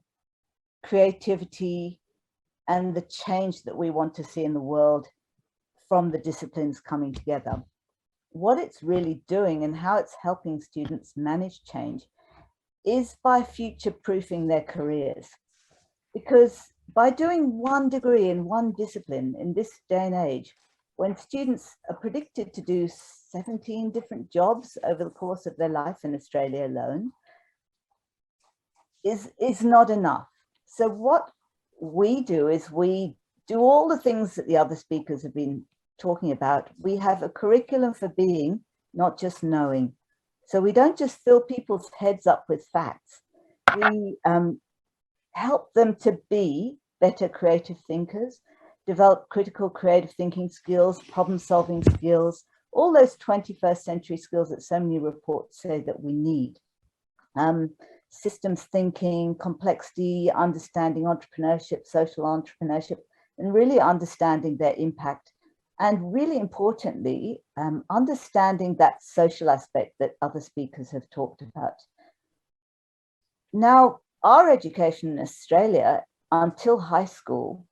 creativity and the change that we want to see in the world from the disciplines coming together. What it's really doing and how it's helping students manage change is by future-proofing their careers. Because by doing one degree in one discipline in this day and age, when students are predicted to do 17 different jobs over the course of their life in Australia alone, is not enough. So what we do is we do all the things that the other speakers have been talking about. We have a curriculum for being, not just knowing. So we don't just fill people's heads up with facts. We help them to be better creative thinkers, develop critical creative thinking skills, problem-solving skills, all those 21st century skills that so many reports say that we need. Systems thinking, complexity, understanding entrepreneurship, social entrepreneurship, and really understanding their impact. And really importantly, understanding that social aspect that other speakers have talked about. Now, our education in Australia until high school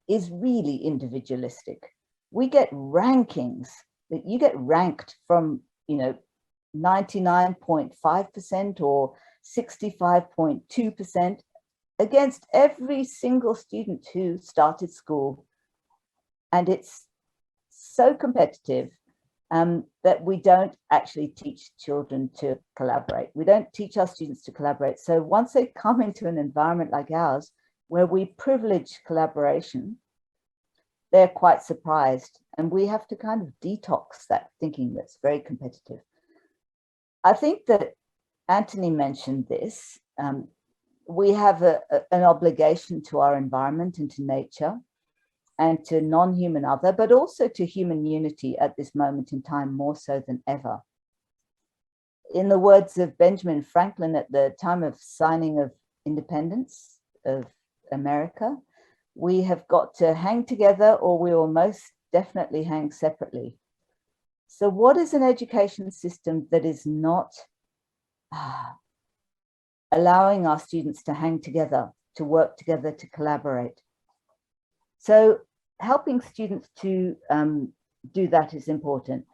is really individualistic. We get rankings that you get ranked from, 99.5% or 65.2% against every single student who started school. And it's so competitive that we don't actually teach children to collaborate. We don't teach our students to collaborate. So once they come into an environment like ours, where we privilege collaboration, they're quite surprised. And we have to kind of detox that thinking that's very competitive. I think that Anthony mentioned this. We have an obligation to our environment and to nature and to non-human other, but also to human unity at this moment in time, more so than ever. In the words of Benjamin Franklin at the time of signing of independence of America, we have got to hang together or we will most definitely hang separately. So what is an education system that is not allowing our students to hang together, to work together, to collaborate? So helping students to do that is important.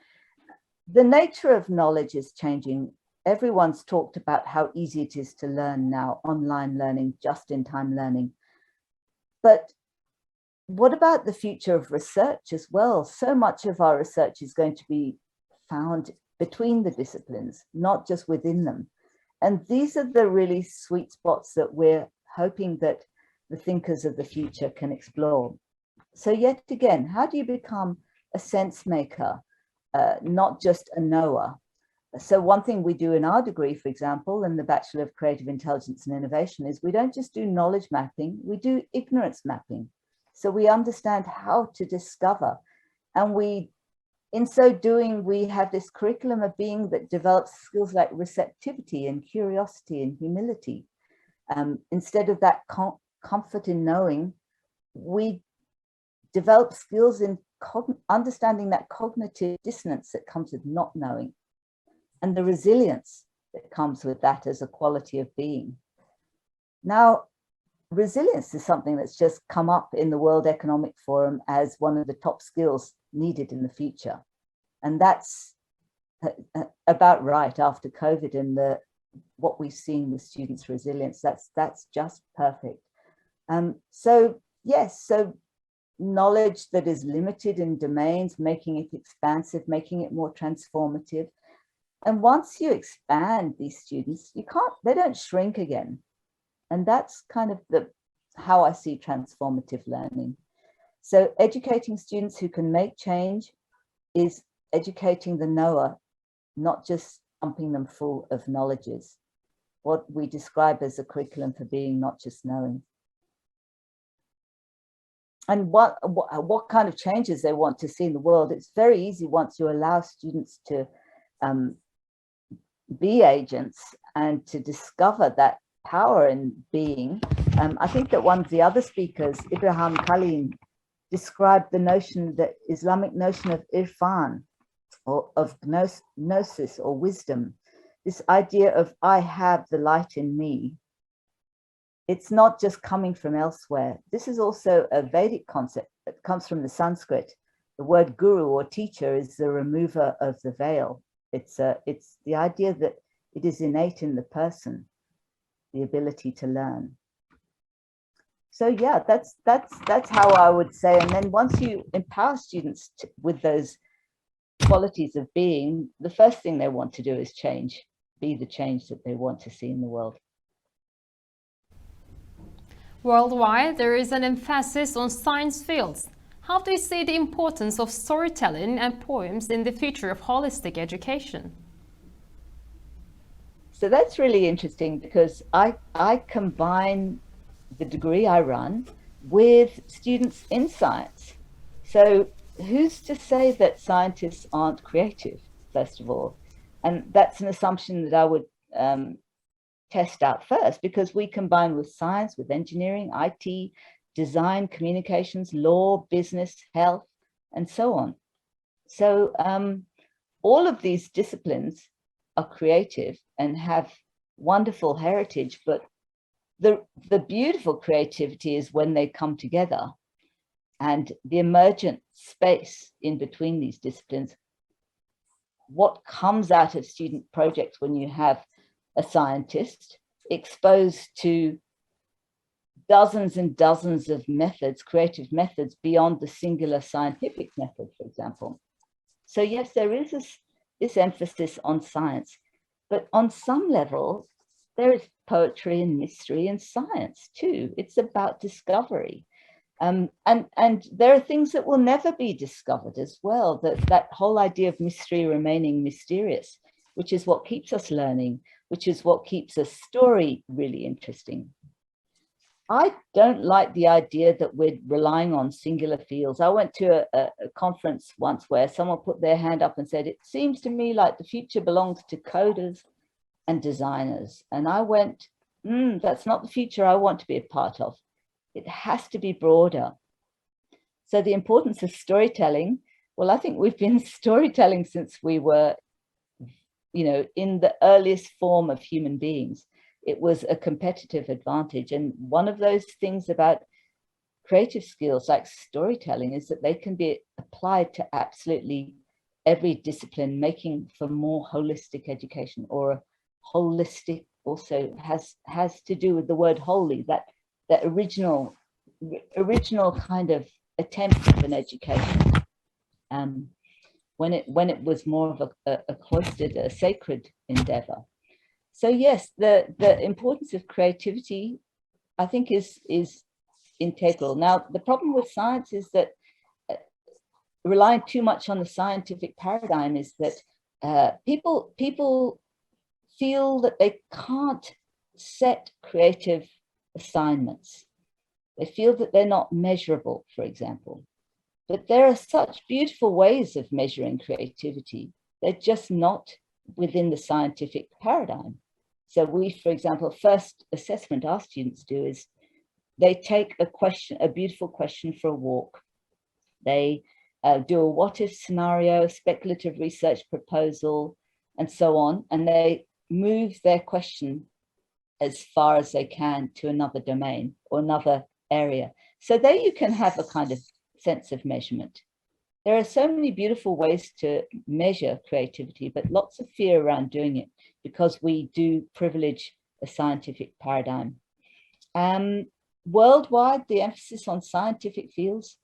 The nature of knowledge is changing. Everyone's talked about how easy it is to learn now, online learning, just-in-time learning. But what about the future of research as well? So much of our research is going to be found between the disciplines, not just within them. And these are the really sweet spots that we're hoping that the thinkers of the future can explore. So yet again, how do you become a sense maker, not just a knower? So one thing we do in our degree, for example, in the Bachelor of Creative Intelligence and Innovation, is we don't just do knowledge mapping, we do ignorance mapping. So we understand how to discover. And in so doing, we have this curriculum of being that develops skills like receptivity and curiosity and humility. Instead of that comfort in knowing, we develop skills in understanding that cognitive dissonance that comes with not knowing, and the resilience that comes with that as a quality of being. Now, resilience is something that's just come up in the World Economic Forum as one of the top skills needed in the future. And that's about right after COVID and what we've seen with students' resilience. That's just perfect. So yes, so knowledge that is limited in domains, making it expansive, making it more transformative. And once you expand these students, they don't shrink again. And that's kind of how I see transformative learning. So educating students who can make change is educating the knower, not just pumping them full of knowledges, what we describe as a curriculum for being, not just knowing. And what kind of changes they want to see in the world. It's very easy once you allow students to be agents and to discover that power in being. I think that one of the other speakers, Ibrahim Khalil, described the Islamic notion of irfan, or of gnosis or wisdom, this idea of I have the light in me. It's not just coming from elsewhere. This is also a Vedic concept that comes from the Sanskrit. The word guru or teacher is the remover of the veil. It's the idea that it is innate in the person, the ability to learn. So yeah, that's how I would say. And then once you empower students with those qualities of being, the first thing they want to do is change, be the change that they want to see in the world. Worldwide, there is an emphasis on science fields. How do you see the importance of storytelling and poems in the future of holistic education? So that's really interesting because I combine the degree I run with students in science. So who's to say that scientists aren't creative, first of all? And that's an assumption that I would test out first, because we combine with science, with engineering, IT, design, communications, law, business, health, and so on. So all of these disciplines are creative and have wonderful heritage, but the beautiful creativity is when they come together, and the emergent space in between these disciplines. What comes out of student projects when you have a scientist exposed to dozens and dozens of methods, creative methods beyond the singular scientific method, for example. So yes, there is this emphasis on science, but on some level, there is poetry and mystery in science too. It's about discovery. And there are things that will never be discovered as well, that whole idea of mystery remaining mysterious, which is what keeps us learning, which is what keeps a story really interesting. I don't like the idea that we're relying on singular fields. I went to a conference once where someone put their hand up and said, it seems to me like the future belongs to coders and designers. And I went, that's not the future I want to be a part of. It has to be broader. So the importance of storytelling, well, I think we've been storytelling since we were, in the earliest form of human beings. It was a competitive advantage. And one of those things about creative skills like storytelling is that they can be applied to absolutely every discipline, making for more holistic education, or holistic also has to do with the word holy, that original kind of attempt of an education, when it was more of a cloistered, a sacred endeavor. So yes, the importance of creativity, I think, is integral. Now, the problem with science is that relying too much on the scientific paradigm is that people feel that they can't set creative assignments. They feel that they're not measurable, for example. But there are such beautiful ways of measuring creativity. They're just not within the scientific paradigm. So we, for example, first assessment our students do is they take a beautiful question for a walk. They do a what if scenario, speculative research proposal, and so on. And they move their question as far as they can to another domain or another area. So there you can have a kind of sense of measurement. There are so many beautiful ways to measure creativity, but lots of fear around doing it because we do privilege a scientific paradigm. Worldwide, the emphasis on scientific fields,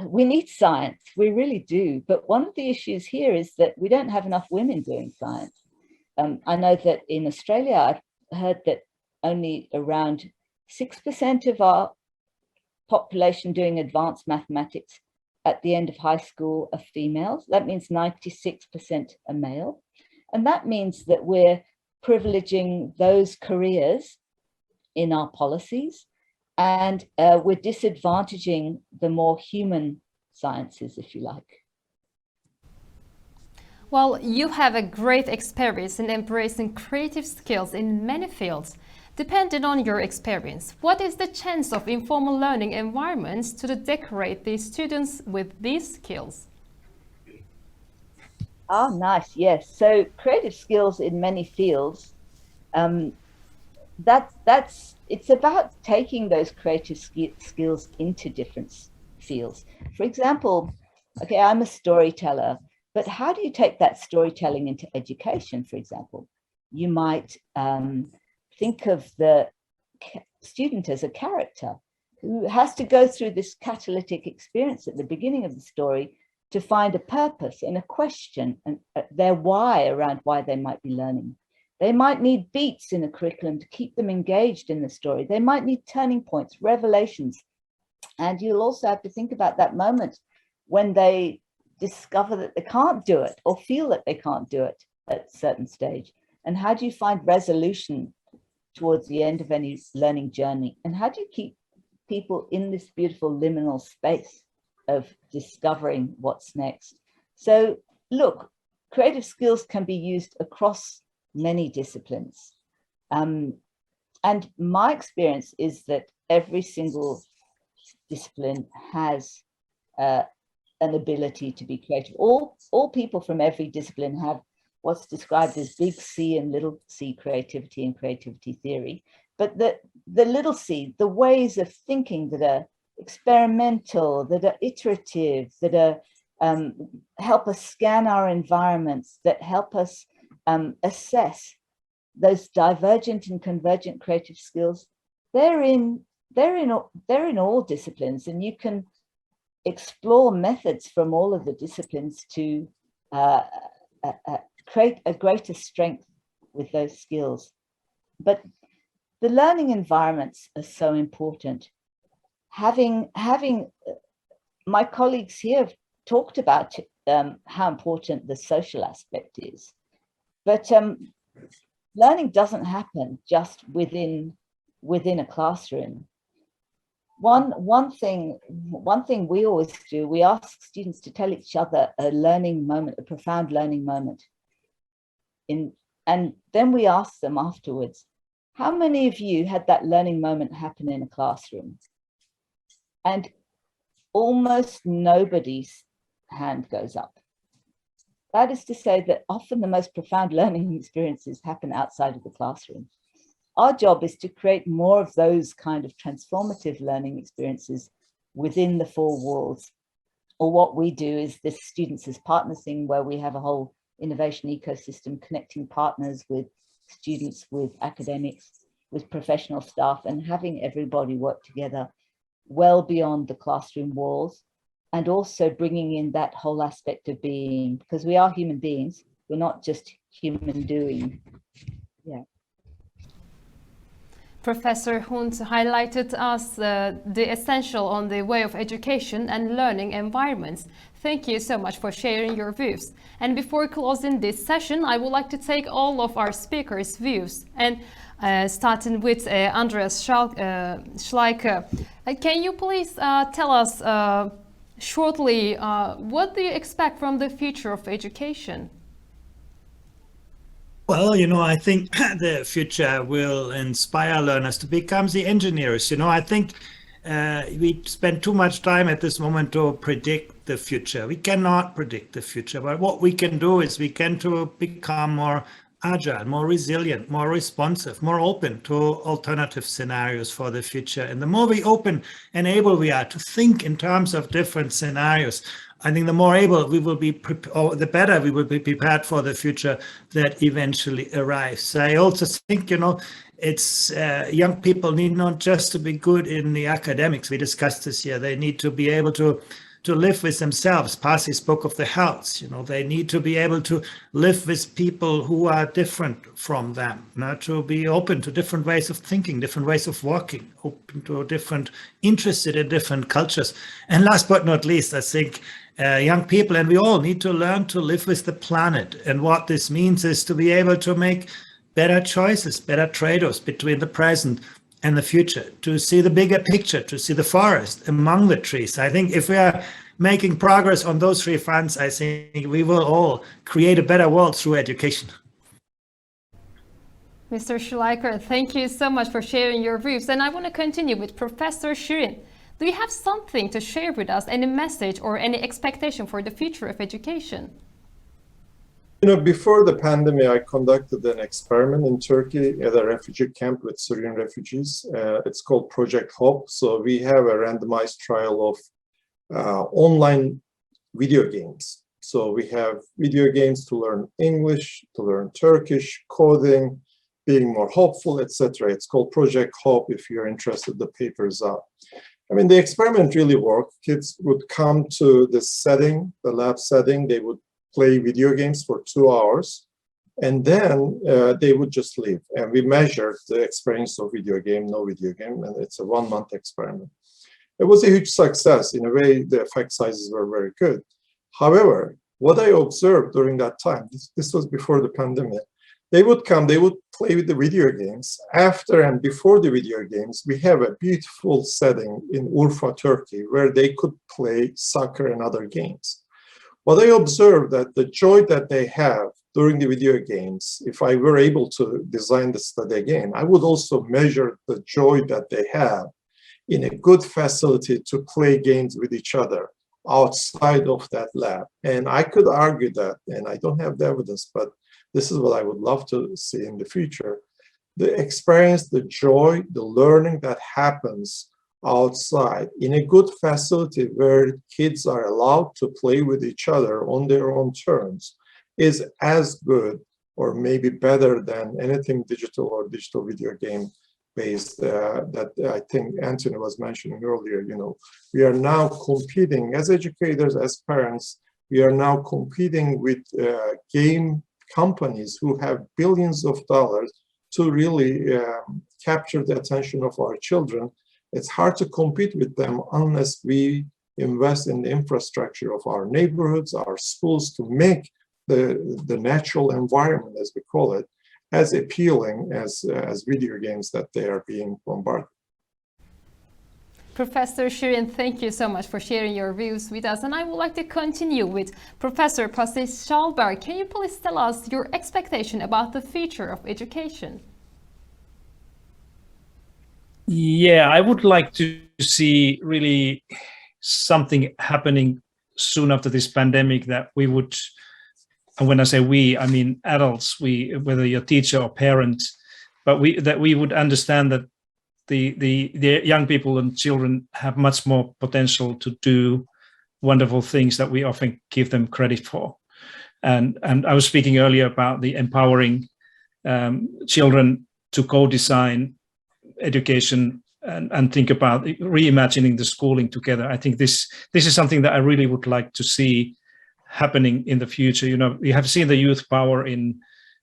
we need science, we really do. But one of the issues here is that we don't have enough women doing science. I know that in Australia, I've heard that only around 6% of our population doing advanced mathematics at the end of high school are females. That means 96% are male. And that means that we're privileging those careers in our policies, and we're disadvantaging the more human sciences, if you like. Well, you have a great experience in embracing creative skills in many fields. Depending on your experience, what is the chance of informal learning environments to decorate these students with these skills? Oh, nice. Yes. So creative skills in many fields, it's about taking those creative skills into different fields. For example, okay, I'm a storyteller, but how do you take that storytelling into education, for example? You might think of the student as a character who has to go through this catalytic experience at the beginning of the story to find a purpose and a question and their why around why they might be learning. They might need beats in a curriculum to keep them engaged in the story. They might need turning points, revelations. And you'll also have to think about that moment when they discover that they can't do it or feel that they can't do it at a certain stage. And how do you find resolution towards the end of any learning journey? And how do you keep people in this beautiful liminal space of discovering what's next. So look, creative skills can be used across many disciplines. And my experience is that every single discipline has an ability to be creative. All people from every discipline have what's described as big C and little c creativity and creativity theory. But the little c, the ways of thinking that are experimental, that are iterative, that are help us scan our environments, that help us assess those divergent and convergent creative skills, they're in all disciplines, and you can explore methods from all of the disciplines to create a greater strength with those skills. But the learning environments are so important. Having my colleagues here have talked about how important the social aspect is, but learning doesn't happen just within a classroom. One thing we always do, we ask students to tell each other a learning moment, a profound learning moment. And then we ask them afterwards, how many of you had that learning moment happen in a classroom? And almost nobody's hand goes up. That is to say that often the most profound learning experiences happen outside of the classroom. Our job is to create more of those kind of transformative learning experiences within the four walls. Or what we do is this Students as Partners thing, where we have a whole innovation ecosystem connecting partners with students, with academics, with professional staff, and having everybody work together well beyond the classroom walls, and also bringing in that whole aspect of being, because we are human beings, we're not just human doing. Yeah. Professor Hunte highlighted us the essential on the way of education and learning environments. Thank you so much for sharing your views. And before closing this session, I would like to take all of our speakers' views, and starting with Andreas Schleicher. Can you please tell us shortly what do you expect from the future of education? Well, I think the future will inspire learners to become the engineers. I think we spend too much time at this moment to predict the future. We cannot predict the future, but what we can do is we can to become more agile, more resilient, more responsive, more open to alternative scenarios for the future. And the more we open and able we are to think in terms of different scenarios, I think the more able we will be, or the better we will be prepared for the future that eventually arrives. So I also think, it's young people need not just to be good in the academics. We discussed this here. They need to be able to live with themselves. Pasi spoke of the health. They need to be able to live with people who are different from them, to be open to different ways of thinking, different ways of working, open to interested in different cultures. And last but not least, I think young people, and we all need to learn to live with the planet. And what this means is to be able to make better choices, better trade-offs between the present and the future, to see the bigger picture, to see the forest among the trees. I think if we are making progress on those three fronts, I think we will all create a better world through education. Mr. Schleicher, thank you so much for sharing your views. And I want to continue with Professor Şirin. Do you have something to share with us, any message or any expectation for the future of education? Before the pandemic, I conducted an experiment in Turkey at a refugee camp with Syrian refugees. It's called Project Hope. So we have a randomized trial of online video games. So we have video games to learn English, to learn Turkish, coding, being more hopeful, etc. It's called Project Hope. If you're interested, the paper is out. The experiment really worked. Kids would come to this setting, the lab setting. They would play video games for 2 hours, and then they would just leave. And we measured the experience of video game, no video game, and it's a 1-month experiment. It was a huge success. In a way, the effect sizes were very good. However, what I observed during that time, this was before the pandemic, They would come, they would play with the video games. After and before the video games, we have a beautiful setting in Urfa, Turkey, where they could play soccer and other games. What I observed that the joy that they have during the video games, if I were able to design the study again, I would also measure the joy that they have in a good facility to play games with each other outside of that lab. And I could argue that, and I don't have the evidence, but this is what I would love to see in the future. The experience, the joy, the learning that happens outside in a good facility where kids are allowed to play with each other on their own terms is as good or maybe better than anything digital or digital video game based that I think Anthony was mentioning earlier. You know, we are now competing as educators, as parents, we are now competing with game companies who have billions of dollars to really capture the attention of our children. It's hard to compete with them unless we invest in the infrastructure of our neighborhoods, our schools, to make the natural environment, as we call it, as appealing as video games that they are being bombarded. Professor Şirin, thank you so much for sharing your views with us. And I would like to continue with Professor Pasi Sahlberg. Can you please tell us your expectation about the future of education? Yeah, I would like to see really something happening soon after this pandemic that we would, and when I say we, I mean adults, we, whether you're teacher or parent, but that we would understand that the young people and children have much more potential to do wonderful things that we often give them credit for. And I was speaking earlier about the empowering children to co-design education and think about reimagining the schooling together. I think this is something that I really would like to see happening in the future. You know, we have seen the youth power in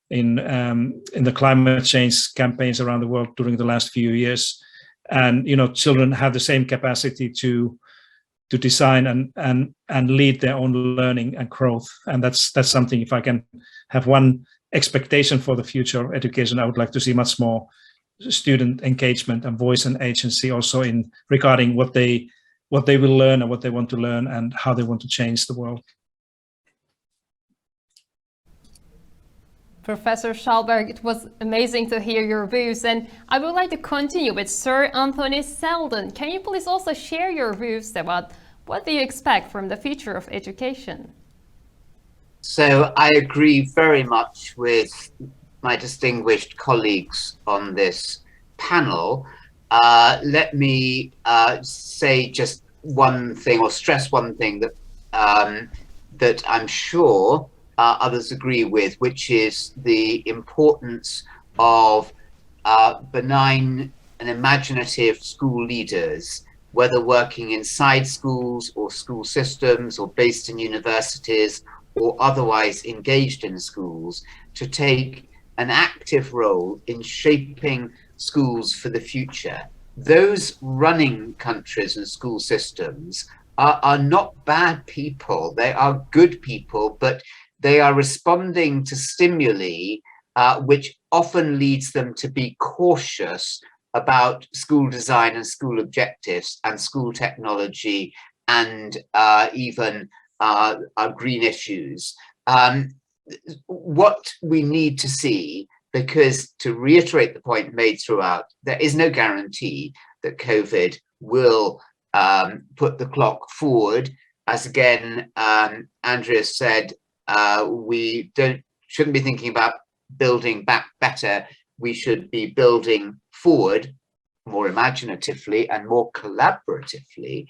the climate change campaigns around the world during the last few years, and you know, children have the same capacity to design and lead their own learning and growth. And that's something, if I can have one expectation for the future of education, I would like to see much more student engagement and voice and agency also in regarding what they will learn and what they want to learn and how they want to change the world. Professor Sahlberg, it was amazing to hear your views, and I would like to continue with Sir Anthony Seldon. Can you please also share your views about what do you expect from the future of education? So I agree very much with my distinguished colleagues on this panel. Let me say just one thing, or stress one thing that that I'm sure others agree with, which is the importance of benign and imaginative school leaders, whether working inside schools or school systems or based in universities or otherwise engaged in schools, to take an active role in shaping schools for the future. Those running countries and school systems are not bad people. They are good people, but they are responding to stimuli which often leads them to be cautious about school design and school objectives and school technology and even green issues. What we need to see, because to reiterate the point made throughout, there is no guarantee that COVID will put the clock forward. As again, Andreas said, we shouldn't be thinking about building back better. We should be building forward more imaginatively and more collaboratively,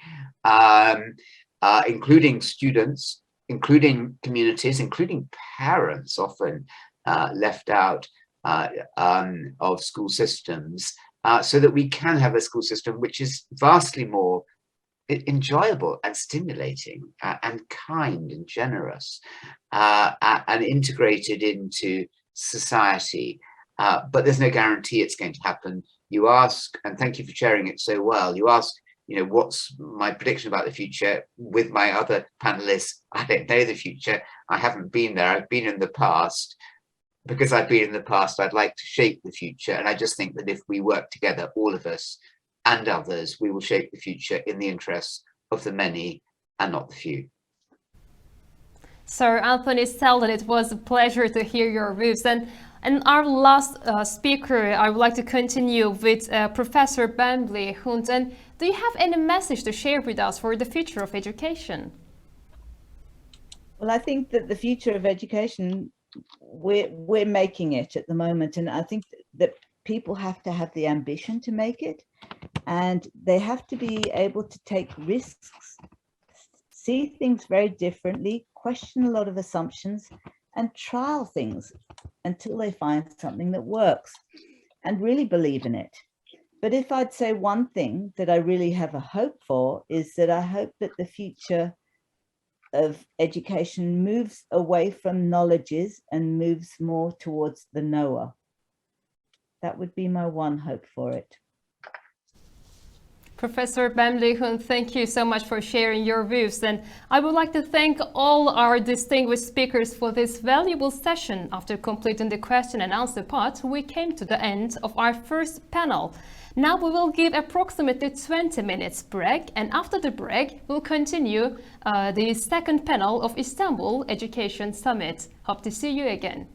including students, including communities, including parents, often left out of school systems, so that we can have a school system which is vastly more enjoyable and stimulating and kind and generous and integrated into society. But there's no guarantee it's going to happen. You ask, and thank you for sharing it so well, you ask, you know, what's my prediction about the future? With my other panelists, I don't know the future. I haven't been there. I've been in the past. because I've been in the past, I'd like to shape the future. And I just think that if we work together, all of us and others, we will shape the future in the interests of the many and not the few. Sir Anthony Seldon, it was a pleasure to hear your views. And our last speaker, I would like to continue with Professor Bamble Hunte. Do you have any message to share with us for the future of education? Well, I think that the future of education, we're making it at the moment, and I think that people have to have the ambition to make it, and they have to be able to take risks, see things very differently, question a lot of assumptions, and trial things until they find something that works and really believe in it. But if I'd say one thing that I really have a hope for, is that I hope that the future of education moves away from knowledges and moves more towards the knower. That would be my one hope for it. Professor Bamble Hunte, thank you so much for sharing your views, and I would like to thank all our distinguished speakers for this valuable session. After completing the question and answer part, we came to the end of our first panel. Now we will give approximately 20 minutes break, and after the break we'll continue the second panel of Istanbul Education Summit. Hope to see you again.